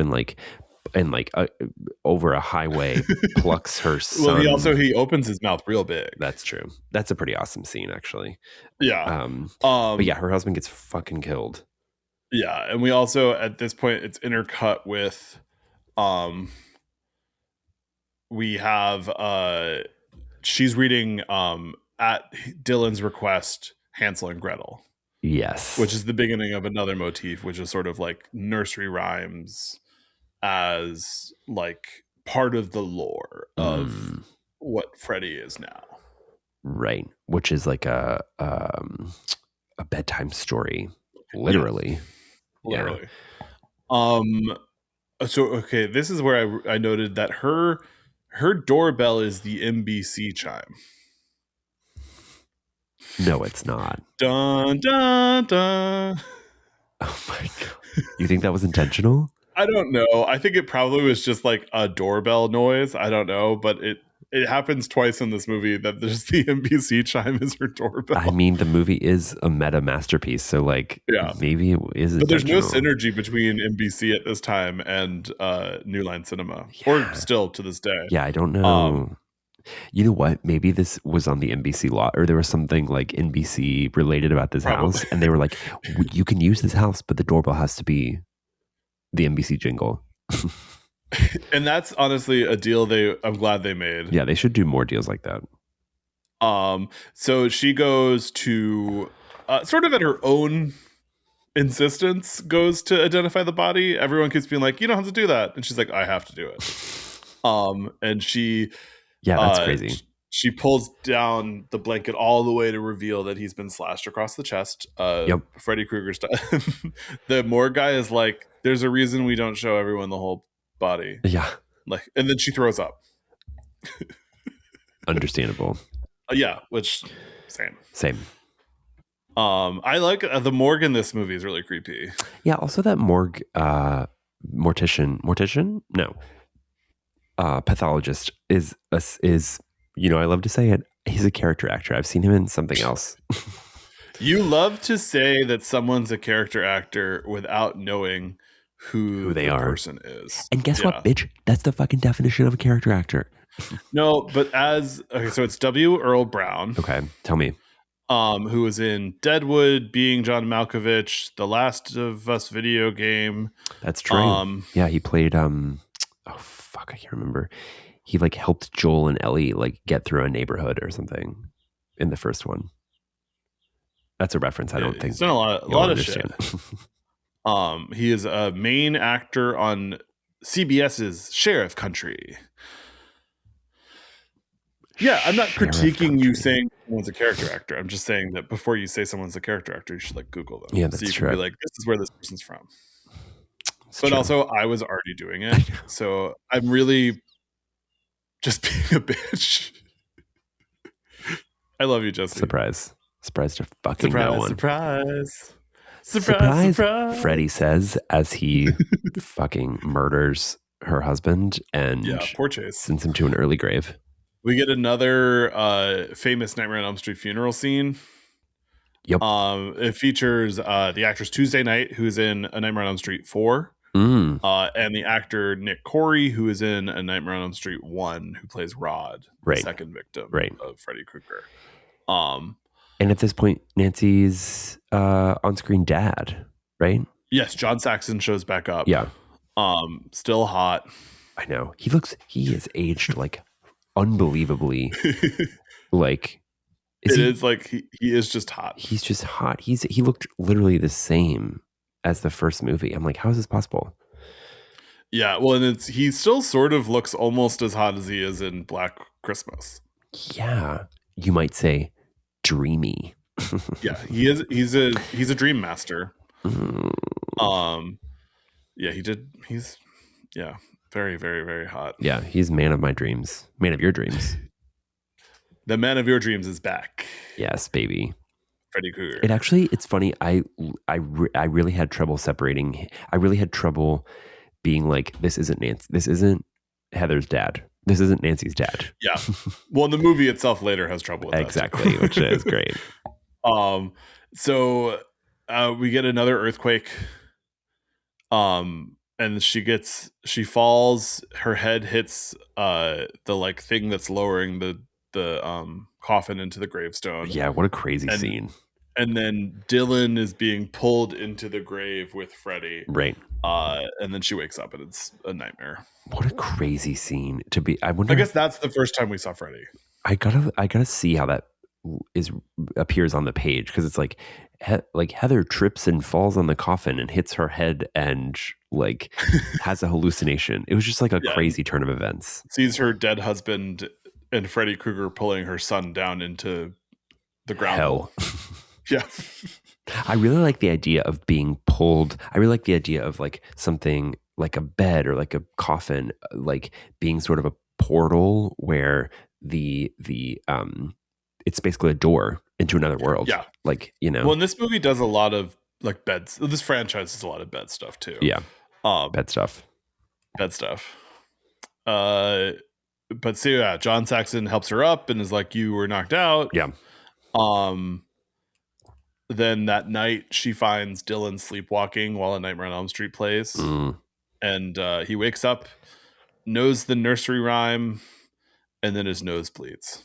and over a highway plucks her Well, son. he opens his mouth real big. That's true. That's a pretty awesome scene, actually. Yeah. But yeah, her husband gets fucking killed. Yeah, and we also at this point it's intercut with um we have she's reading at Dylan's request Hansel and Gretel, Yes. which is the beginning of another motif, which is sort of like nursery rhymes as like part of the lore of what Freddy is now. Right. Which is like a bedtime story. Yeah, Literally. Yeah. literally. So okay, this is where I noted that her doorbell is the NBC chime. No, it's not. Dun dun dun. Oh my God. You think that was intentional? I don't know. I think it probably was just like a doorbell noise. I don't know, but it happens twice in this movie that there's the NBC chime as her doorbell. I mean, the movie is a meta masterpiece. So like Yeah. maybe it is But there's no intentional. synergy between NBC at this time and New Line Cinema, Yeah. or still to this day. Yeah, I don't know. You know what? Maybe this was on the NBC lot, or there was something like NBC related about this Probably. house, and they were like, "You can use this house, but the doorbell has to be the NBC jingle." And that's honestly a deal I'm glad they made. Yeah, they should do more deals like that. So she goes to sort of at her own insistence goes to identify the body. Everyone keeps being like, you don't have to do that, and she's like, I have to do it. And she Yeah, that's crazy. she pulls down the blanket all the way to reveal that he's been slashed across the chest. Yep. Freddy Krueger style. The morgue guy is like, there's a reason we don't show everyone the whole body. Yeah. Like, and then she throws up. Understandable. Yeah, which same. I like the morgue in this movie is really creepy. Yeah, also that morgue mortician? No. Pathologist is I love to say it, he's a character actor. I've seen him in something else. You love to say that someone's a character actor without knowing who they the are. person is. And guess what, bitch? That's the fucking definition of a character actor. No, but so it's W. Earl Brown. Okay, tell me. Who was in Deadwood, Being John Malkovich, The Last of Us video game. That's true. Yeah, he played oh fuck, I can't remember. He like helped Joel and Ellie like get through a neighborhood or something in the first one. That's a reference I don't think he's done a lot of shit. He is a main actor on CBS's Sheriff Country. Yeah, I'm not critiquing you saying someone's a character actor. I'm just saying that before you say someone's a character actor, you should like Google them. Yeah, that's so you true. can be like, this is where this person's from. But also, I was already doing it, so I'm really just being a bitch. I love you, Jesse. Surprise to fucking no one. Surprise! Freddy says as he fucking murders her husband and poor Chase sends him to an early grave. We get another famous Nightmare on Elm Street funeral scene. Yep. It features the actress Tuesday Knight, who's in A Nightmare on Elm Street 4. And the actor Nick Corey, who is in A Nightmare on Elm Street 1, who plays Rod, the second victim of Freddy Krueger. And at this point, Nancy's on-screen dad, right? Yes, John Saxon shows back up. Yeah. Still hot. I know. He is aged like unbelievably like he is just hot. He's just hot. He looked literally the same as the first movie. I'm like, how is this possible? Yeah, well, and he still sort of looks almost as hot as he is in Black Christmas. Yeah, you might say dreamy. Yeah, he is. He's a dream master. Yeah, he's very, very, very hot. Yeah, he's man of my dreams, man of your dreams. The man of your dreams is back. Yes, baby. Freddy Krueger. It actually, it's funny. I really had trouble separating. I really had trouble being like, this isn't Nancy. This isn't Heather's dad. This isn't Nancy's dad. Yeah. Well, the movie itself later has trouble with Exactly, that which too. is great. So we get another earthquake. And she falls, her head hits the like thing that's lowering the coffin into the gravestone. Yeah, what a crazy and scene. and then Dylan is being pulled into the grave with Freddy. Right. And then she wakes up and it's a nightmare. What a crazy scene to be. I I wonder. guess that's the first time we saw Freddy. I gotta see how that is appears on the page, because it's like Heather trips and falls on the coffin and hits her head and like has a hallucination. It was just like a Yeah. crazy turn of events. Sees her dead husband and Freddy Krueger pulling her son down into the ground hole. Yeah. I really like the idea of being pulled. I really like the idea of like something like a bed or like a coffin, like being sort of a portal where the it's basically a door into another world. Yeah. Like, you know. Well, and this movie does a lot of like beds. This franchise does a lot of bed stuff too. Yeah. Bed stuff. Bed stuff. But so yeah, John Saxon helps her up and is like, "You were knocked out." Yeah. Then that night she finds Dylan sleepwalking while A Nightmare on Elm Street plays. And he wakes up, knows the nursery rhyme, and then his nose bleeds.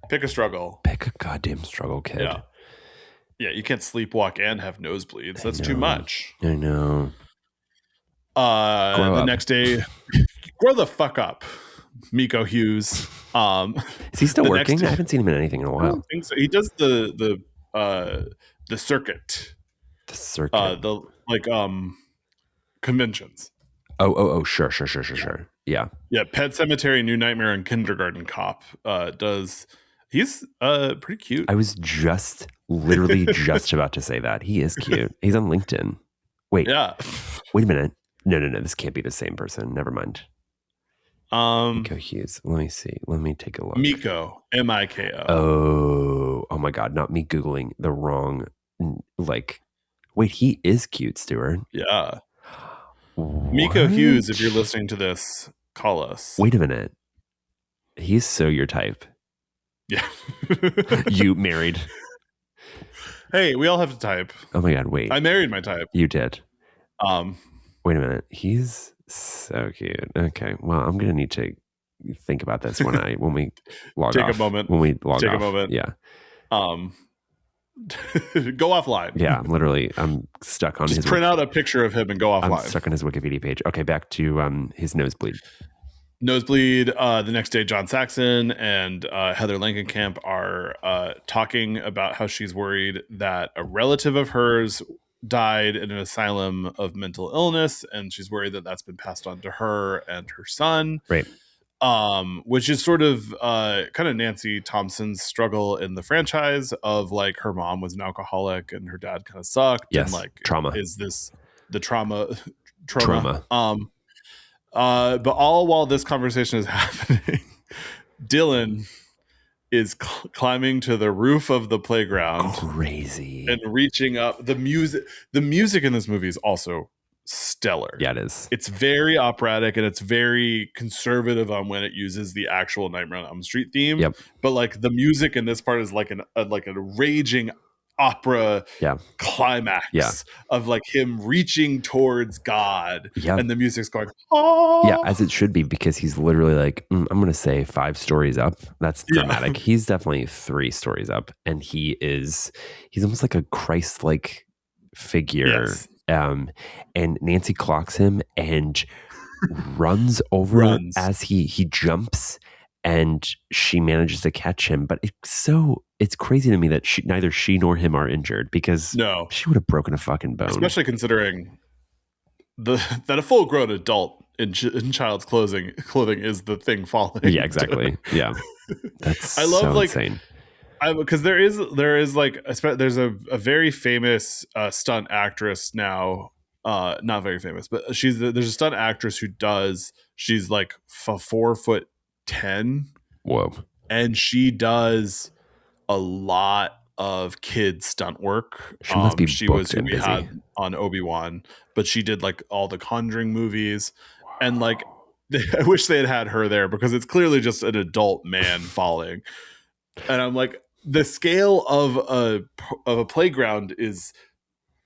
Pick a struggle. Pick a goddamn struggle, kid. Yeah. Yeah, you can't sleepwalk and have nosebleeds. That's too much. I know. The next day, grow the fuck up, Miko Hughes. Is he still working? I haven't seen him in anything in a while. I don't think so. He does the circuit. The circuit. The like conventions. Oh, sure. Yeah. Yeah, Pet Cemetery, New Nightmare, and Kindergarten Cop does. He's pretty cute. I was literally just about to say that. He is cute. He's on LinkedIn. Wait. Yeah. Wait a minute. No. This can't be the same person. Never mind. Miko Hughes. Let me see. Let me take a look. Miko. Miko. Oh my God. Not me Googling the wrong, like, wait, he is cute, Stuart. Yeah. What? Miko Hughes, if you're listening to this, call us. Wait a minute. He's so your type. Yeah. You married. Hey, we all have to type. Oh my God, wait. I married my type. You did. Wait a minute. He's so cute. Okay. Well, I'm gonna need to think about this when we log Take off. a moment. When we log Take off. a moment. Yeah. Go offline. Yeah, I'm stuck on Just his print out a picture of him and go offline. I'm stuck on his Wikipedia page. Okay, back to his nosebleed. Nosebleed. The next day, John Saxon and Heather Langenkamp are talking about how she's worried that a relative of hers died in an asylum of mental illness, and she's worried that that's been passed on to her and her son. Right. Which is sort of kind of Nancy Thompson's struggle in the franchise of like her mom was an alcoholic and her dad kind of sucked. Yes. And like trauma. Is this the trauma? But all while this conversation is happening, Dylan is climbing to the roof of the playground. Crazy. And reaching up. The music in this movie is also stellar. Yeah, it is. It's very operatic and it's very conservative on when it uses the actual Nightmare on Elm Street theme. Yep. But like the music in this part is like a raging opera climax of like him reaching towards God. And the music's going, oh. Yeah, as it should be, because he's literally like, I'm going to say 5 stories up. That's dramatic. He's definitely 3 stories up, and he's almost like a Christ-like figure. Yes. And Nancy clocks him and runs over as he jumps, and she manages to catch him. But it's crazy to me that neither she nor him are injured, because she would have broken a fucking bone. Especially considering that a full-grown adult in child's clothing is the thing falling. Yeah, exactly. Yeah, that's I love so insane. Because there is like there's a very famous stunt actress now, not very famous, but there's a stunt actress who she's like 4'10", Whoa. And she does a lot of kid stunt work. She must be She was booked who and we busy. had on Obi-Wan, but she did like all the Conjuring movies. And like, Wow. I wish they had her there because it's clearly just an adult man falling. And I'm like, the scale of a playground is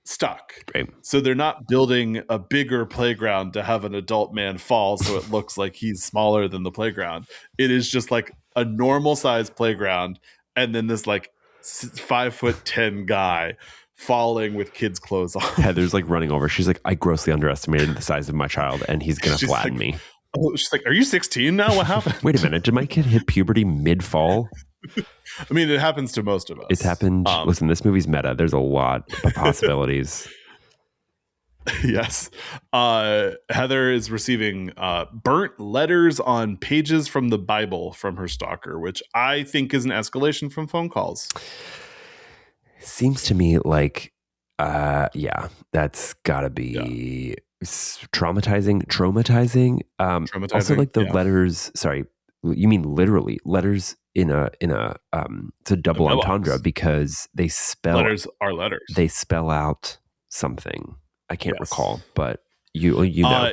stuck. Great. So they're not building a bigger playground to have an adult man fall so it looks like he's smaller than the playground. It is just like a normal size playground, and then this like 5'10" guy falling with kids' clothes on. Heather's like running over. She's like, I grossly underestimated the size of my child, and he's gonna she's flatten like, me. oh, she's like, are you 16 now? What happened? Wait a minute. Did my kid hit puberty mid-fall? I mean, it happens to most of us. It's happened. Listen, this movie's meta. There's a lot of possibilities. Yes. Heather is receiving burnt letters on pages from the Bible from her stalker, which I think is an escalation from phone calls. Seems to me like, yeah, that's gotta be traumatizing. Also, Traumatizing. like the Yeah. letters. Sorry, you mean literally letters in a it's a double entendre because they spell Letters are letters. They spell out something. I can't Yes. recall, but you know.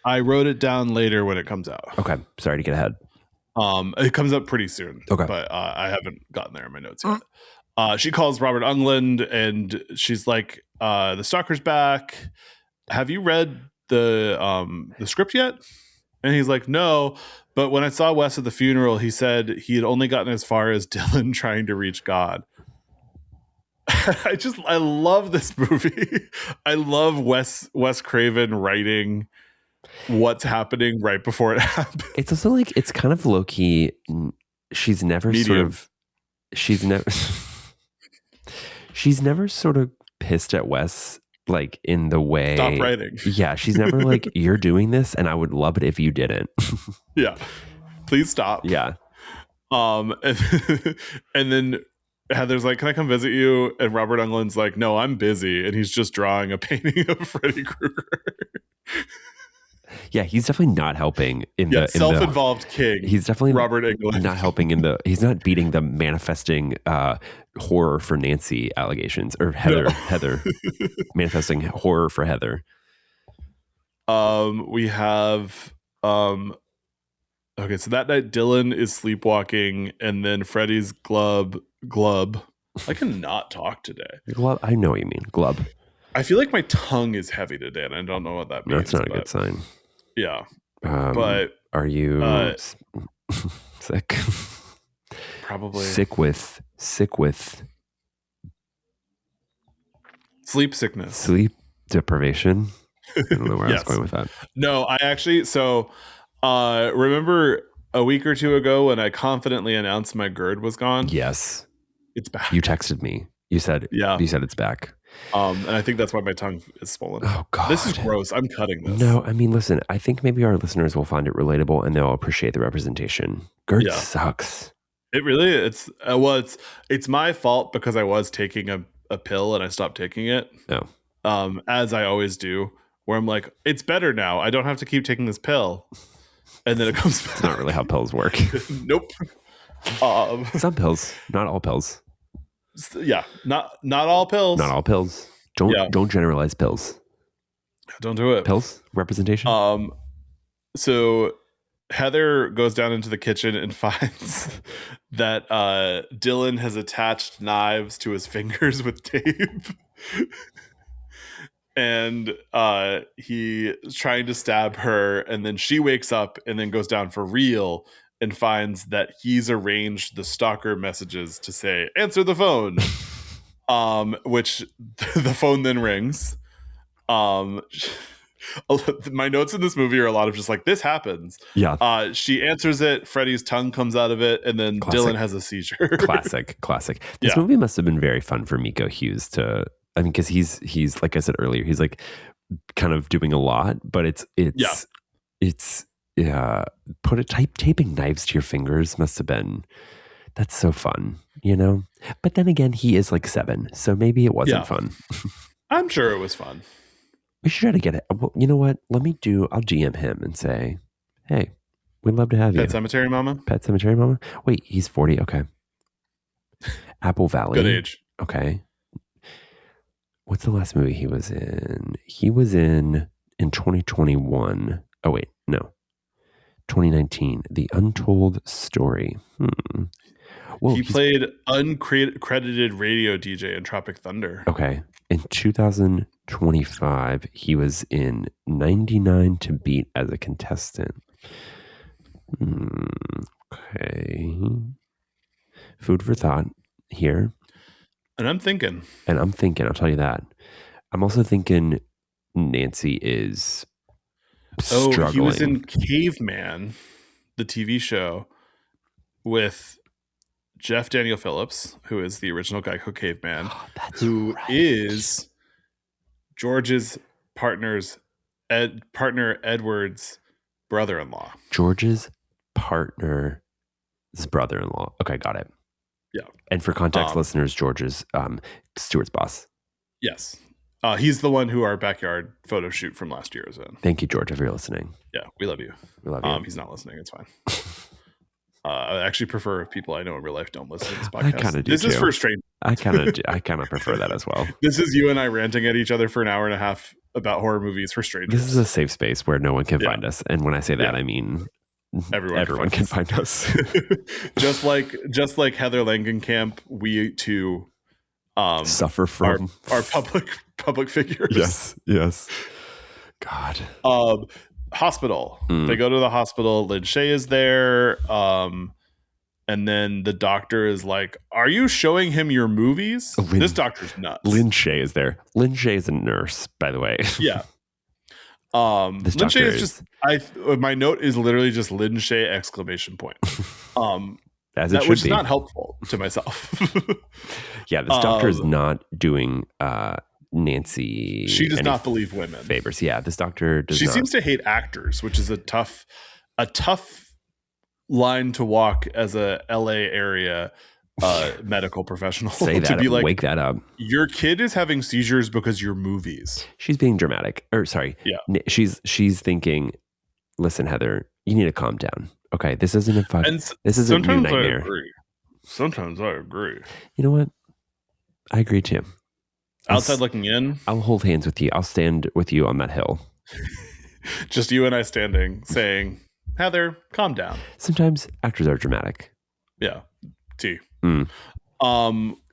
I wrote it down later when it comes out. Okay, sorry to get ahead. It comes up pretty soon. Okay, but I haven't gotten there in my notes yet. She calls Robert Englund and she's like, "The stalker's back. Have you read the script yet?" And he's like, "No." But when I saw Wes at the funeral, he said he had only gotten as far as Dylan trying to reach God. I love this movie. I love Wes Craven writing what's happening right before it happens. It's also like it's kind of low key. She's never Medium. she's never sort of pissed at Wes like in the way. Stop writing. Yeah, she's never like, you're doing this and I would love it if you didn't. Yeah. Please stop. Yeah. And, and then Heather's like, "Can I come visit you?" And Robert Englund's like, "No, I'm busy." And he's just drawing a painting of Freddy Krueger. Yeah, he's definitely not helping in the self-involved king. He's definitely Robert Englund. Not helping he's not beating the manifesting horror for Nancy allegations or Heather manifesting horror for Heather. We have okay, so that night Dylan is sleepwalking and then Freddy's glub. I cannot talk today. Glub, I know what you mean. Glub. I feel like my tongue is heavy today and I don't know what that means. That's not a good sign. Yeah. But are you sick? Probably. Sick with sleep sickness. Sleep deprivation. I don't know where Yes. I was going with that. No, I actually remember a week or two ago when I confidently announced my GERD was gone? Yes. It's back. You texted me. You said it's back. And I think that's why my tongue is swollen. Oh God, this is gross. I'm cutting this. No, I mean, listen. I think maybe our listeners will find it relatable and they'll appreciate the representation. GERD sucks. It really it's my fault because I was taking a pill and I stopped taking it. No, as I always do, where I'm like, it's better now. I don't have to keep taking this pill, and then it comes back. It's not really how pills work. Nope. Some pills, not all pills. Yeah, not all pills. Not all pills. Don't generalize pills. Don't do it. Pills representation. So Heather goes down into the kitchen and finds that Dylan has attached knives to his fingers with tape. And he is trying to stab her, and then she wakes up and then goes down for real and finds that he's arranged the stalker messages to say, "Answer the phone," which the phone then rings. My notes in this movie are a lot of just like, this happens. Yeah. She answers it. Freddy's tongue comes out of it, and then Dylan has a seizure. Classic. This movie must have been very fun for Miko Hughes to. I mean, because he's like I said earlier, he's like kind of doing a lot, but it's taping knives to your fingers must have been. That's so fun, you know. But then again, he is like 7, so maybe it wasn't fun. I'm sure it was fun. We should try to get it. You know what? I'll GM him and say, "Hey, We'd love to have Pet you. Cemetery Mama. Pet Cemetery Mama. Wait, he's 40. Okay. Apple Good Valley. age. Okay. What's the last movie he was in? He was in 2021. Oh wait, no. 2019. The Untold Story. Whoa, He he's played uncredited radio DJ in Tropic Thunder. okay. In 2025, he was in 99 to Beat as a contestant. Okay. Food for thought here. And I'm thinking, I'll tell you that. I'm also thinking Nancy is struggling. he was in Caveman, the TV show, with Jeff Daniel Phillips, who is the original Geico Caveman, who is George's partner Edward's brother-in-law. George's partner's brother-in-law. Okay, got it. Yeah. And for context, listeners, George's Stuart's boss. Yes. He's the one who our backyard photo shoot from last year is in. Thank you, George, if you're listening. Yeah, we love you. We love you. He's not listening. It's fine. I actually prefer if people I know in real life don't listen to this podcast. I kind of do. This too. is for strangers. I kind of prefer that as well. This is you and I ranting at each other for an hour and a half about horror movies for strangers. This is a safe space where no one can find us, and when I say that, I mean everyone can find us. just like Heather Langenkamp, we too suffer from our public figures. Yes. God. Hospital. They go to the hospital. Lin Shaye is there. And then the doctor is like, "Are you showing him your movies?" This doctor's nuts. Lin Shaye is there. Lin Shaye is a nurse, by the way. Yeah. This Lin doctor Shaye is just. My note is literally just Lin Shaye exclamation point. As it should which be. is not helpful to myself. Yeah, this doctor is not doing Nancy. She does not believe women. Favors. Yeah, this doctor does. She not. seems to hate actors, which is a tough line to walk as a LA area medical professional. Say that. To be like, wake that up. Your kid is having seizures because your movies. She's being dramatic. Or sorry. Yeah. She's thinking, listen, Heather, you need to calm down. Okay, this isn't a fun. This is a new nightmare. Sometimes I agree. You know what? I agree too. Outside looking in. I'll hold hands with you. I'll stand with you on that hill. Just you and I standing, saying, "Heather, calm down." Sometimes actors are dramatic. Yeah.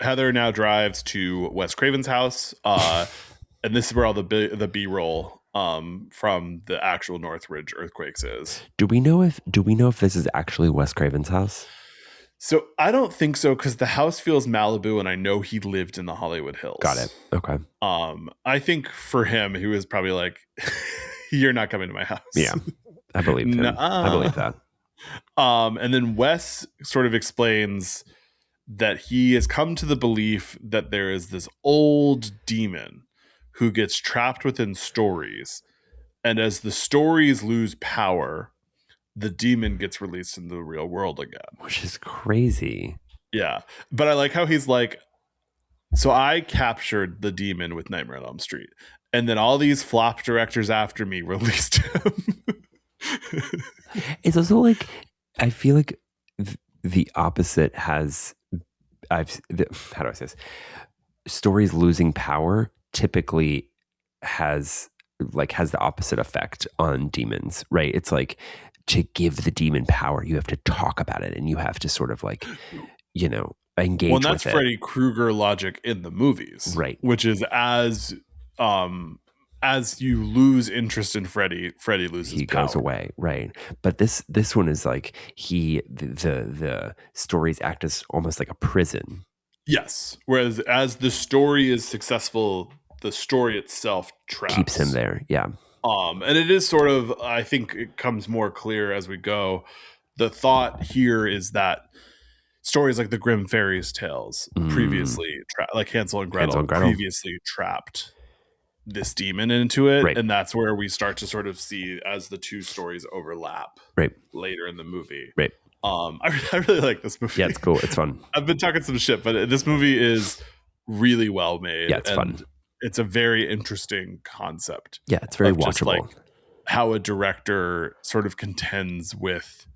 Heather now drives to Wes Craven's house, and this is where all the B-roll from the actual Northridge earthquakes is. Do we know if this is actually Wes Craven's house? So I don't think so, because the house feels Malibu, and I know he lived in the Hollywood Hills. Got it. Okay. I think for him, he was probably like, "You're not coming to my house." Yeah, I believe him. I believe that. And then Wes sort of explains that he has come to the belief that there is this old demon who gets trapped within stories, and as the stories lose power, the demon gets released into the real world again. Which is crazy. Yeah. But I like how he's like, so I captured the demon with Nightmare on Elm Street, and then all these flop directors after me released him. It's also like, I feel like the opposite has, how do I say this? Stories losing power typically has the opposite effect on demons, right? It's like, to give the demon power, you have to talk about it, and you have to sort of like, engage with it. Well, that's Freddy Krueger logic in the movies, right? Which is as you lose interest in Freddy loses he power. Goes away, right? But this one is like the stories act as almost like a prison. Yes, whereas as the story is successful, the story itself keeps him there. Yeah. And it is sort of, I think it comes more clear as we go. The thought here is that stories like the Grimm Fairies tales previously, like Hansel and Gretel, previously trapped this demon into it. Right. And that's where we start to sort of see as the two stories overlap later in the movie. Right. I really like this movie. Yeah, it's cool. It's fun. I've been talking some shit, but this movie is really well made. Yeah, it's fun. It's a very interesting concept. Yeah, it's very watchable. how a director sort of contends with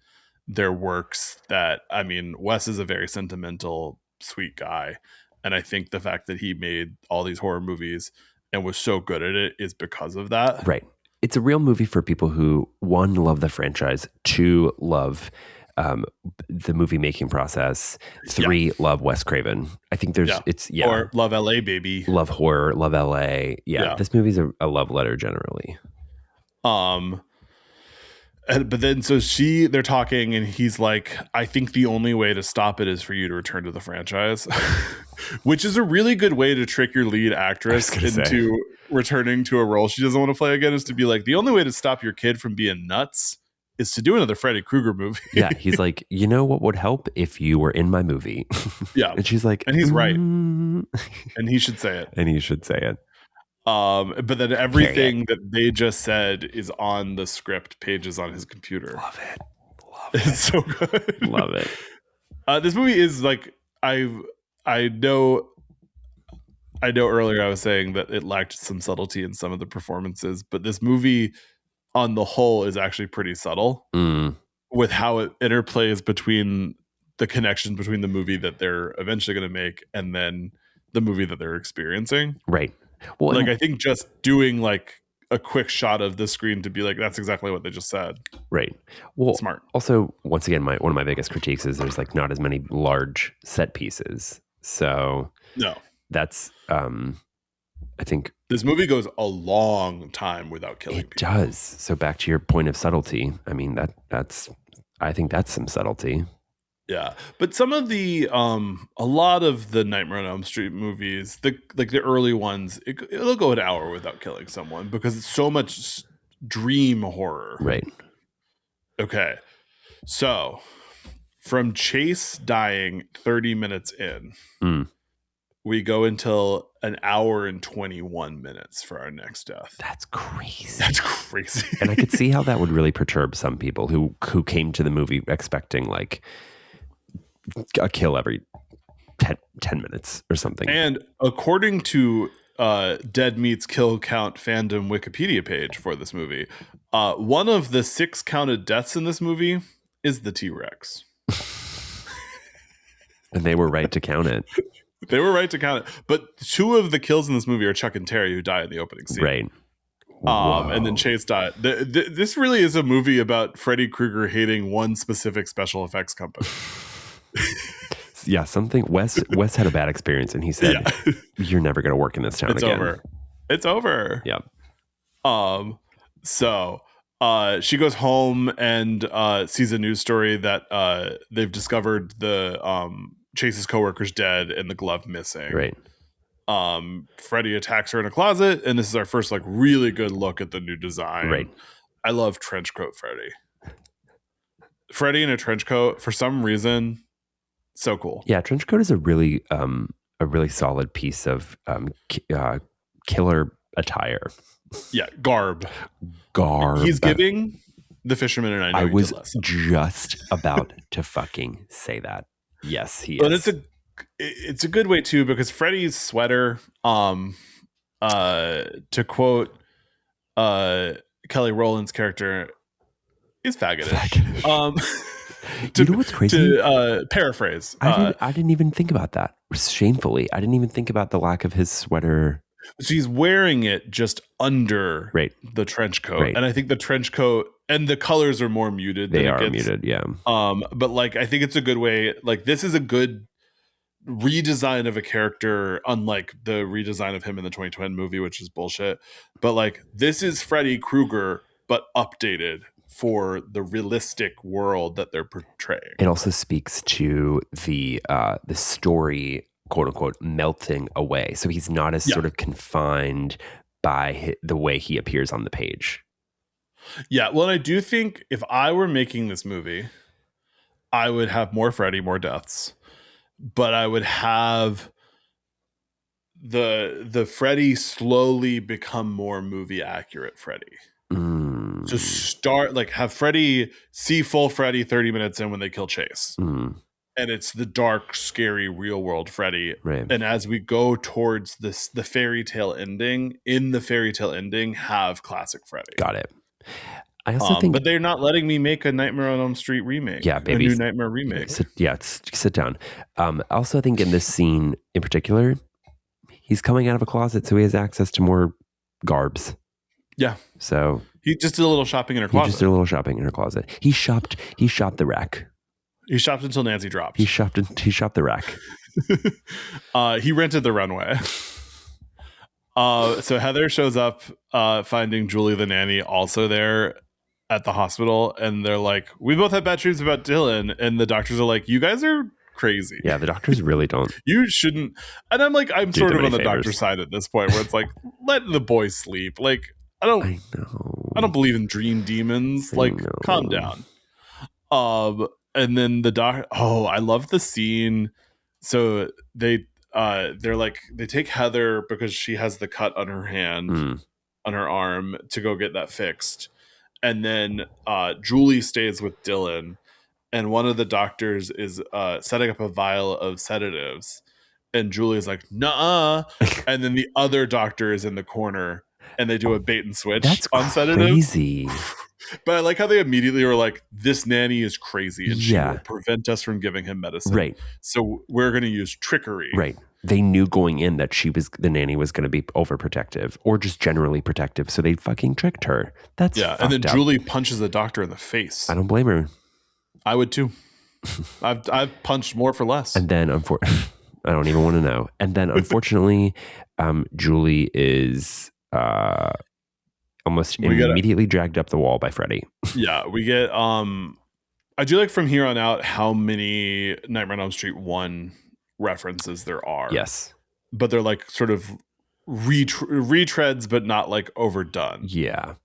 their works. That, I mean, Wes is a very sentimental, sweet guy, and I think the fact that he made all these horror movies and was so good at it is because of that. Right. It's a real movie for people who, one, love the franchise, two, love the movie making process, Yeah, three, love Wes Craven. I think yeah. it's, Or Love LA, baby. love horror, love LA. Yeah, Yeah. this movie's a love letter generally. Um, but then they're talking, and he's like, I think the only way to stop it is for you to return to the franchise, which is a really good way to trick your lead actress into returning to a role she doesn't want to play again, is to be like, the only way to stop your kid from being nuts is to do another Freddy Krueger movie. Yeah, he's like, you know what would help if you were in my movie? Yeah. And she's like, And he's right. And he should say it. And he should say it. But then everything that they just said is on the script pages on his computer. Love it. It's so good. Love it. This movie is like, I know earlier I was saying that it lacked some subtlety in some of the performances, but this movie on the whole is actually pretty subtle with how it interplays between the connection between the movie that they're eventually going to make and then the movie that they're experiencing. Right. Well, like, I think just doing like a quick shot of the screen to be like, that's exactly what they just said. Right. Well, smart. Also, once again, one of my biggest critiques is there's like not as many large set pieces. So no, that's I think this movie goes a long time without killing people. It does. So back to your point of subtlety. I mean, I think that's some subtlety. Yeah, but some of the a lot of the Nightmare on Elm Street movies, the early ones, it'll go an hour without killing someone because it's so much dream horror. Right. Okay. So, from Chase dying 30 minutes in, we go until an hour and 21 minutes for our next death. That's crazy. That's crazy. And I could see how that would really perturb some people who came to the movie expecting like a kill every 10 minutes or something. And according to Dead Meat's Kill Count fandom Wikipedia page for this movie, one of the 6 counted deaths in this movie is the T-Rex. And they were right to count it. They were right to count it. But 2 of the kills in this movie are Chuck and Terry, who die in the opening scene. Right. And then Chase died. This really is a movie about Freddy Krueger hating one specific special effects company. Yeah, something. Wes had a bad experience, and he said, "You're never going to work in this town again. It's over." Yeah. So she goes home and sees a news story that they've discovered the Chase's coworker's dead and the glove missing. Right. Freddy attacks her in a closet, and this is our first like really good look at the new design. Right. I love trench coat Freddy. Freddy in a trench coat for some reason. So cool. Yeah, trench coat is a really solid piece of killer attire. Yeah, garb. He's giving the fisherman, and I was just about to fucking say that. Yes, he but is. But it's a good way too, because Freddy's sweater, to quote Kelly Rowland's character, is faggotish. You know what's crazy? To paraphrase, I didn't even think about that. Shamefully, I didn't even think about the lack of his sweater. So he's wearing it just under the trench coat, and I think the trench coat and the colors are more muted. They are muted, yeah. But like, I think it's a good way. Like, this is a good redesign of a character, unlike the redesign of him in the 2020 movie, which is bullshit. But like, this is Freddy Krueger, but updated for the realistic world that they're portraying. It also speaks to the story, quote unquote, melting away. So he's not as sort of confined by the way he appears on the page. Yeah, well, I do think if I were making this movie, I would have more Freddy, more deaths, but I would have the Freddy slowly become more movie accurate Freddy. To start, like, have Freddy see full Freddy 30 minutes in when they kill Chase. And it's the dark, scary, real world Freddy. Right. And as we go towards the fairy tale ending, in the fairy tale ending, have classic Freddy. Got it. I also think, But they're not letting me make a Nightmare on Elm Street yeah, remake, a baby, new Nightmare remake. sit down. Also, I think in this scene in particular, he's coming out of a closet, so he has access to more garbs. Yeah. So He just did a little shopping in her he just closet. did a little shopping in her closet. He shopped the rack. He shopped until Nancy dropped. He shopped the rack. He rented the runway. So Heather shows up, finding Julie the nanny also there at the hospital, and they're like, "We both have bad dreams about Dylan," and the doctors are like, "You guys are crazy. Yeah, the doctors really don't You shouldn't." And I'm like, I'm do sort them of on any the favors. doctor's side at this point, where it's like, let the boy sleep. Like, I don't believe in dream demons. Like, calm down. And then the doc. Oh, I love the scene. So they're like, they take Heather because she has the cut on her hand, on her arm, to go get that fixed. And then Julie stays with Dylan, and one of the doctors is setting up a vial of sedatives, and Julie's like, "Nuh-uh," and then the other doctor is in the corner, and they do a bait and switch on crazy. sedatives. But I like how they immediately were like, "This nanny is crazy, and she Yeah. will prevent us from giving him medicine. Right. So we're going to use trickery." Right. They knew going in that the nanny was going to be overprotective or just generally protective, so they fucking tricked her. That's and then up. Julie punches the doctor in the face. I don't blame her. I would too. I've punched more for less. And then I don't even want to know. And then unfortunately, Julie is almost immediately dragged up the wall by Freddy. Yeah, we get I do like from here on out how many Nightmare on Elm Street 1 references there are. Yes. But they're like sort of retreads, but not like overdone. Yeah.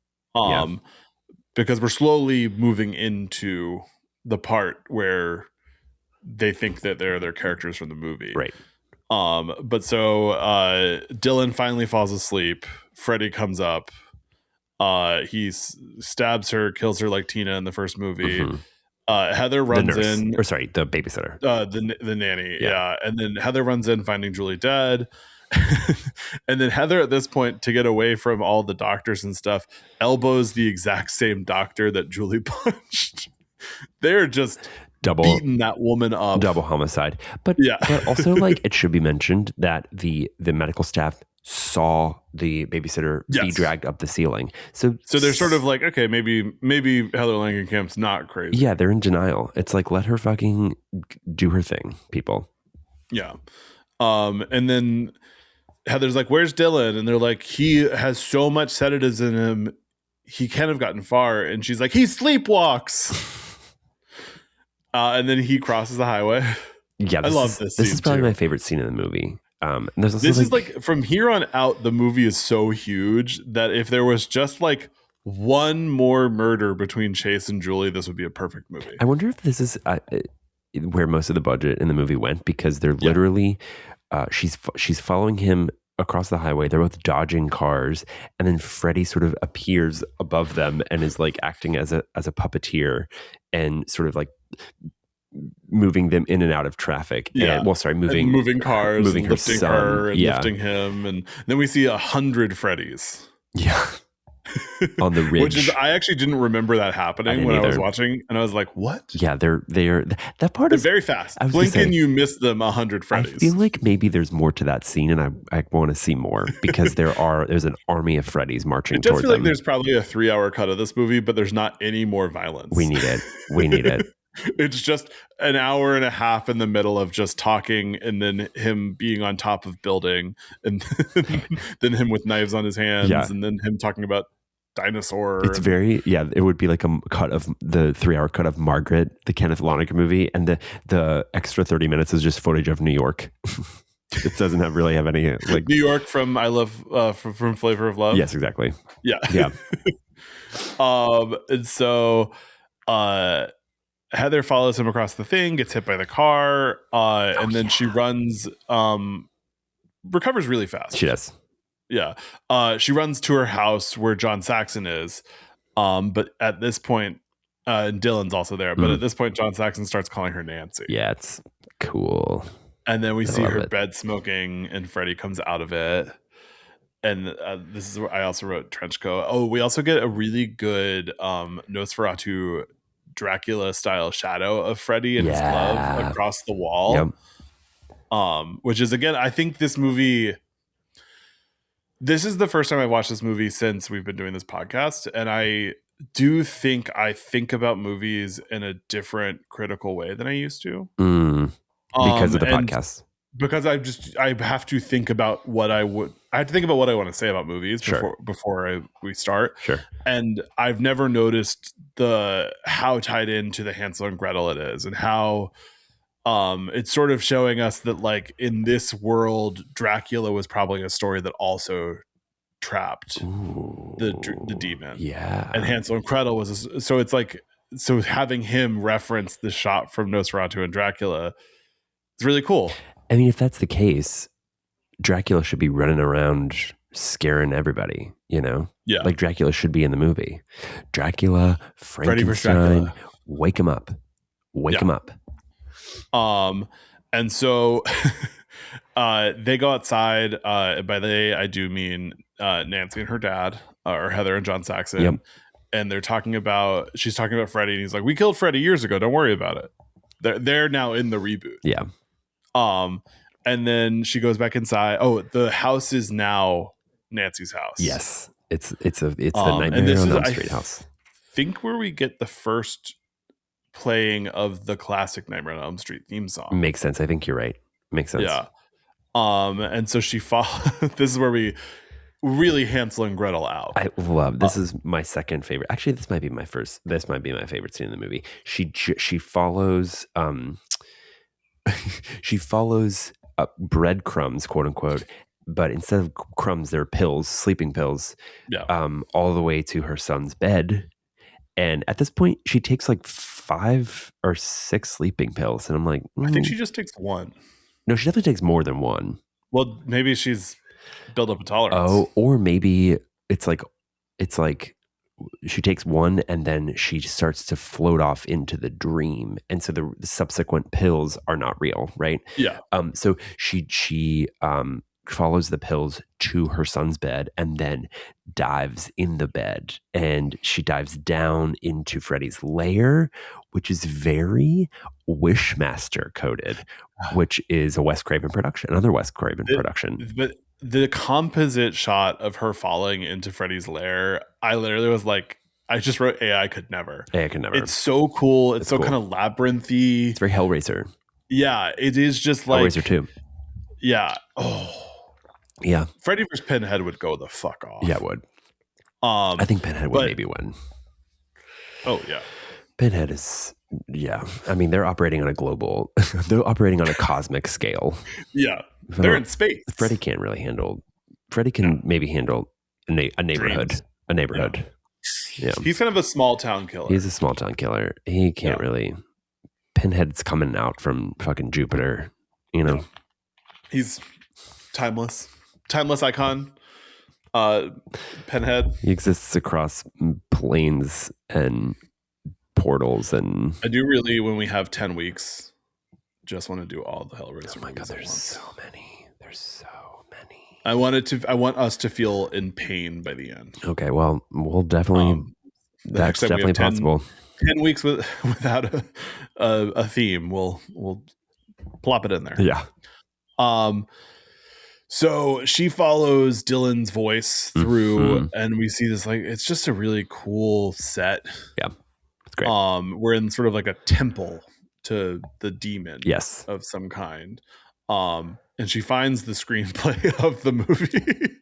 Because we're slowly moving into the part where they think that they're their characters from the movie. Right. But so Dylan finally falls asleep. Freddy comes up. He stabs her, kills her like Tina in the first movie. Mm-hmm. Heather runs in. Or sorry, the babysitter. The nanny. Yeah. And then Heather runs in, finding Julie dead. And then Heather, at this point, to get away from all the doctors and stuff, elbows the exact same doctor that Julie punched. They're just beating that woman up. Double homicide. But also, like, it should be mentioned that the medical staff saw the babysitter be dragged up the ceiling. So they're sort of like, okay, maybe Heather Langenkamp's not crazy. Yeah, they're in denial. It's like, let her fucking do her thing, people. Yeah. And then Heather's like, "Where's Dylan?" And they're like, "He has so much sedatives in him, he can't have gotten far." And she's like, "He sleepwalks." And then he crosses the highway. Yeah, I love this scene. This is probably my favorite scene in the movie. This is like, from here on out, the movie is so huge that if there was just like one more murder between Chase and Julie, this would be a perfect movie. I wonder if this is where most of the budget in the movie went, because they're literally she's following him across the highway. They're both dodging cars, and then Freddy sort of appears above them and is like acting as a puppeteer and sort of like moving them in and out of traffic. Yeah. Moving cars, moving and lifting her and lifting him, and then we see 100 Freddys. Yeah. On the ridge. Which is, I actually didn't remember that happening when I was watching, and I was like, what? Yeah, they're that part is very fast. Blink and you miss them 100 Freddys. I feel like maybe there's more to that scene, and I want to see more, because there's an army of Freddys marching towards them. I feel like there's probably a 3-hour cut of this movie, but there's not any more violence. We need it. It's just an hour and a half in the middle of just talking, and then him being on top of building, and then him with knives on his hands, and then him talking about dinosaur. It's it would be like a cut of the 3-hour cut of Margaret, the Kenneth Lonergan movie, and the extra 30 minutes is just footage of New York. It doesn't really have any like New York from from Flavor of Love. Yes, exactly. Yeah. And so Heather follows him across the thing, gets hit by the car, and then she runs, recovers really fast. She does. Yeah. She runs to her house where John Saxon is. But at this point, and Dylan's also there, but at this point, John Saxon starts calling her Nancy. Yeah, it's cool. And then we see her bed smoking, and Freddy comes out of it. and this is where I also wrote trench coat. Oh, we also get a really good Nosferatu Dracula style shadow of Freddy and his glove Yeah. across the Yep. wall. Which is, again, I think this is the first time I've watched this movie since we've been doing this podcast, and I do think I think about movies in a different critical way than I used to. Because of the And podcast. because I have to think about I have to think about what I want to say about movies Sure. before we start. Sure. And I've never noticed how tied into the Hansel and Gretel it is, and how it's sort of showing us that, like, in this world, Dracula was probably a story that also trapped the demon. Yeah. And Hansel and Gretel was so it's like, so having him reference the shot from Nosferatu and Dracula is really cool. I mean, if that's the case, Dracula should be running around scaring everybody, you know? Yeah. Like, Dracula should be in the movie. Dracula, Freddy vs. Frankenstein, Dracula. wake him up. Wake him up. And so they go outside. By they, I do mean Nancy and her dad, or Heather and John Saxon. Yep. And she's talking about Freddy, and he's like, "We killed Freddy years ago. Don't worry about it." They're now in the reboot. Yeah. And then she goes back inside. Oh, the house is now Nancy's house. Yes. It's the Nightmare on Elm Street house. Think where we get the first playing of the classic Nightmare on Elm Street theme song. Makes sense. I think you're right. Makes sense. Yeah. And so this is where we really Hansel and Gretel out. I love this. Is my second favorite. Actually, this might be my first. This might be my favorite scene in the movie. She follows she follows breadcrumbs, quote unquote, but instead of crumbs, they're pills, sleeping pills. Yeah. All the way to her son's bed. And at this point, she takes like 5 or 6 sleeping pills. And I'm like, I think she just takes one. No, she definitely takes more than one. Well, maybe she's built up a tolerance. Oh, or maybe it's like she takes one and then she starts to float off into the dream. And so the subsequent pills are not real, right? Yeah. So she follows the pills to her son's bed and then dives in the bed, and she dives down into Freddy's lair, which is very Wishmaster coded, which is a Wes Craven production, another Wes Craven production. But the composite shot of her falling into Freddy's lair, I literally was like, I just wrote AI could never. AI could never. It's so cool. It's so cool. kind of labyrinthy. It's very Hellraiser. Yeah, it is just like Hellraiser 2. Yeah. Oh. Yeah. Freddy vs. Pinhead would go the fuck off. Yeah, it would. I think Pinhead would maybe win. Oh, yeah. Pinhead is, yeah. I mean, they're operating on a cosmic scale. Yeah. They're in space. Freddy can't really handle. Freddy can maybe handle a neighborhood. Dreams. A neighborhood. Yeah. He's kind of a small town killer. He's a small town killer. He can't really. Pinhead's coming out from fucking Jupiter, you know? Yeah. He's timeless. Timeless icon. Pinhead. He exists across planes and portals, and I do really, when we have 10 weeks, just want to do all the Hellraiser. Oh my god, there's so many. There's so many. I want us to feel in pain by the end. Okay, well, we'll definitely. That's definitely possible. 10 weeks without a theme. We'll plop it in there. Yeah. So she follows Dylan's voice through, and we see this, like, it's just a really cool set. Yeah, it's great. We're in sort of like a temple to the demon, yes, of some kind. And she finds the screenplay of the movie.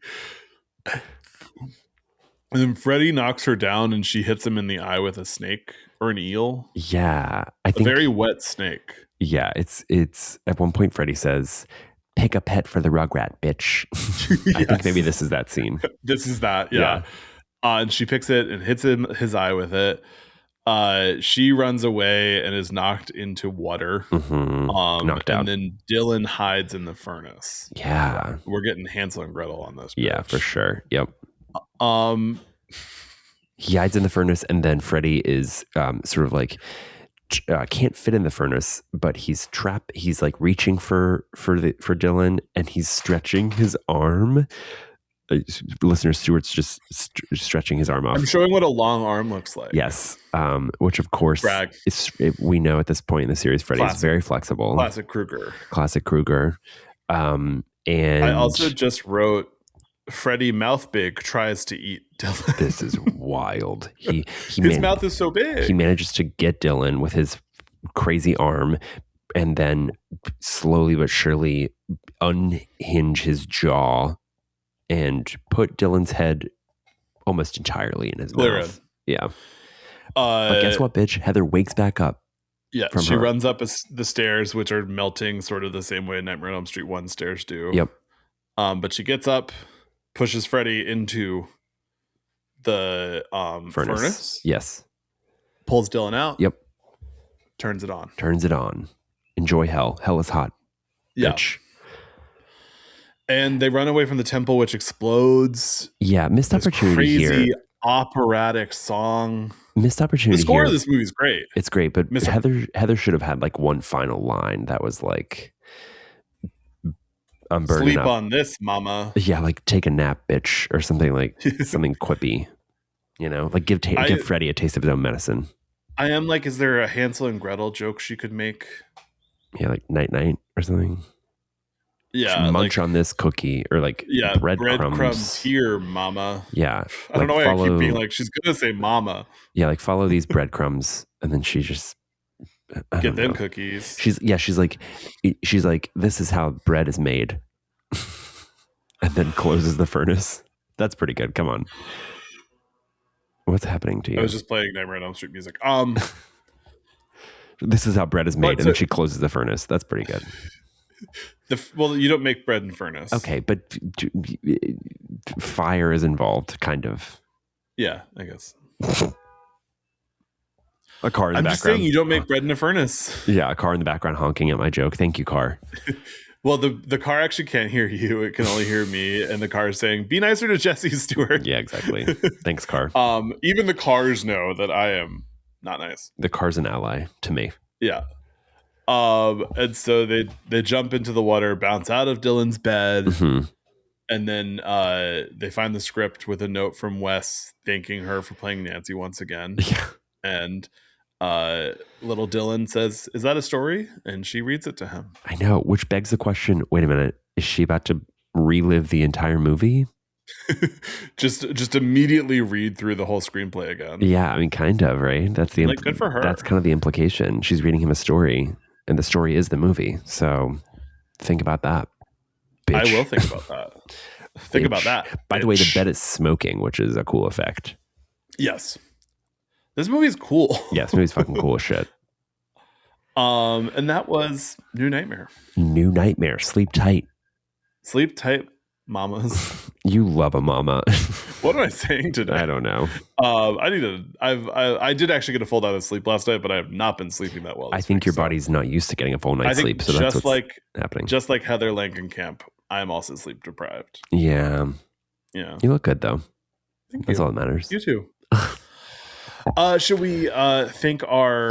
And then Freddy knocks her down, and she hits him in the eye with a snake or an eel. Yeah, I think a very wet snake. Yeah, it's at one point Freddy says, "Pick a pet for the Rugrat, bitch." I think maybe this is that scene. This is that, yeah. And she picks it and hits him his eye with it. She runs away and is knocked into water. Knocked out. And then Dylan hides in the furnace. Yeah, we're getting Hansel and Gretel on this. Yeah, for sure. Yep. He hides in the furnace, and then Freddy is sort of like can't fit in the furnace, but he's trapped. He's like reaching for Dylan, and he's stretching his arm Listener, Stuart's just stretching his arm off. I'm showing what a long arm looks like. Yes, which of course Brag. We know at this point in the series, Freddy is very flexible. Classic Krueger. And I also just wrote Freddy mouth big tries to eat Dylan. This is wild. His mouth is so big. He manages to get Dylan with his crazy arm, and then slowly but surely unhinge his jaw and put Dylan's head almost entirely in his mouth. Yeah. But guess what, bitch? Heather wakes back up. Yeah, she runs up the stairs, which are melting sort of the same way Nightmare on Elm Street 1 stairs do. Yep. But she gets up, pushes Freddy into the furnace. Yes. Pulls Dylan out. Yep. Turns it on. Enjoy hell. Hell is hot. Yeah. Bitch. And they run away from the temple, which explodes. Yeah, missed opportunity here. Crazy operatic song. Missed opportunity. The score here. of this movie is great. It's great, but Heather should have had like one final line that was like, "I'm burning Sleep up. on this, mama." Yeah, like take a nap, bitch, or something like something quippy. You know, like give Freddy a taste of his own medicine. I am like, is there a Hansel and Gretel joke she could make? Yeah, like night or something. Yeah, munch on this cookie, or like breadcrumbs here, mama. Yeah, I don't know why I keep being like, she's gonna say mama. Yeah, like follow these breadcrumbs, and then she just get them cookies. She's like, this is how bread is made, and then closes the furnace. That's pretty good. Come on, what's happening to you? I was just playing Nightmare on Elm Street music. This is how bread is made, and then she closes the furnace. That's pretty good. Well, you don't make bread in furnace. Okay, but fire is involved, kind of. Yeah, I guess. A car in the background. I'm just saying you don't make bread in a furnace. Yeah, a car in the background honking at my joke. Thank you, car. Well, the car actually can't hear you. It can only hear me. And the car is saying, be nicer to Jesse, Stuart. Yeah, exactly. Thanks, car. Even the cars know that I am not nice. The car's an ally to me. Yeah. And so they jump into the water, bounce out of Dylan's bed, and then they find the script with a note from Wes thanking her for playing Nancy once again. Yeah. And little Dylan says, "Is that a story?" And she reads it to him. I know, which begs the question, wait a minute, is she about to relive the entire movie? just immediately read through the whole screenplay again. Yeah, I mean, kind of, right? That's the good for her. That's kind of the implication. She's reading him a story, and the story is the movie. So think about that, bitch. I will think about that. Think about that. By the way, the bed is smoking, which is a cool effect. Yes. This movie's cool. Yeah, this movie's fucking cool as shit. And that was New Nightmare. New Nightmare. Sleep tight. Sleep tight, mamas. You love a mama. What am I saying today? I don't know. I did actually get a full night of sleep last night, but I have not been sleeping that well. I think your body's not used to getting a full night's sleep, so that's what's happening. Just like Heather Langenkamp, I'm also sleep deprived. Yeah. Yeah. You look good though. That's all that matters. You too. Should we thank our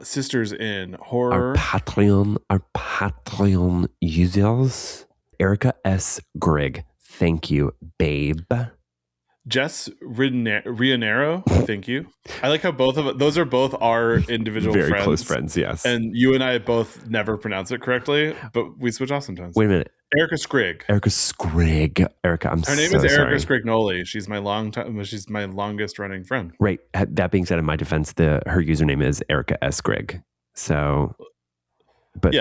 sisters in horror? Our Patreon users. Erica S. Grigg. Thank you, babe. Jess Rianero, thank you. I like how those are both our individual very friends. Close friends, yes. And you and I both never pronounce it correctly, but we switch off sometimes. Wait a minute. Erica Scrigg. Erica, Her name is Erica Scrignoli. She's my longest running friend. Right. That being said, in my defense, her username is Erica S. Grigg. So, but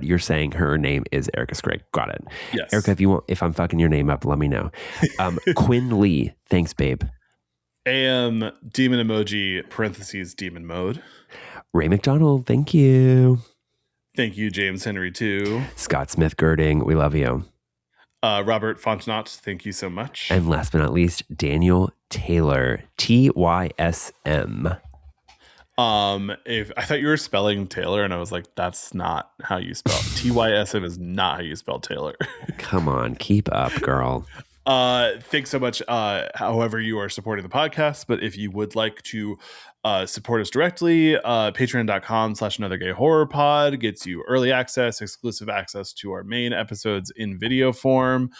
you're saying her name is Erica Scrigg. Got it. Yes. Erica, if I'm fucking your name up, let me know. Quinn Lee, thanks, babe. AM demon emoji parentheses demon mode. Ray McDonald, thank you. Thank you, James Henry too. Scott Smith Girding, we love you. Robert Fontenot, thank you so much. And last but not least, Daniel Taylor, TYSM. If I thought you were spelling Taylor, and I was like, that's not how you spell TYSM is not how you spell Taylor. Come on, keep up, girl. Thanks so much. However you are supporting the podcast, but if you would like to support us directly. Patreon.com/anothergayhorrorpod gets you early access, exclusive access to our main episodes in video form.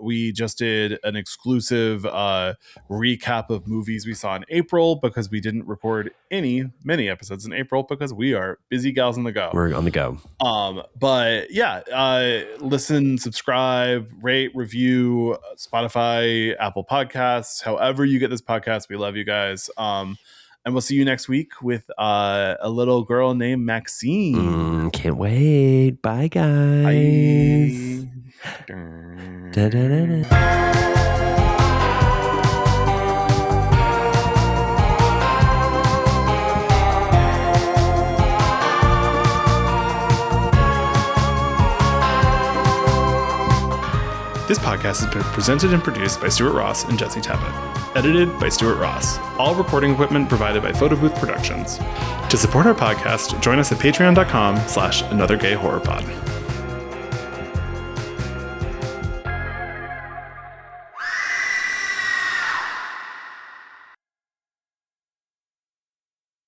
We just did an exclusive recap of movies we saw in April because we didn't record many episodes in April because we are busy gals on the go. We're on the go. But yeah, listen, subscribe, rate, review, Spotify, Apple Podcasts, however you get this podcast. We love you guys. And we'll see you next week with a little girl named Maxine. Can't wait. Bye, guys. This podcast has been presented and produced by Stuart Ross and Jesse Tevitt. Edited by Stuart Ross. All recording equipment provided by Photo Booth Productions. To support our podcast, join us at patreon.com/anothergayhorrorpod.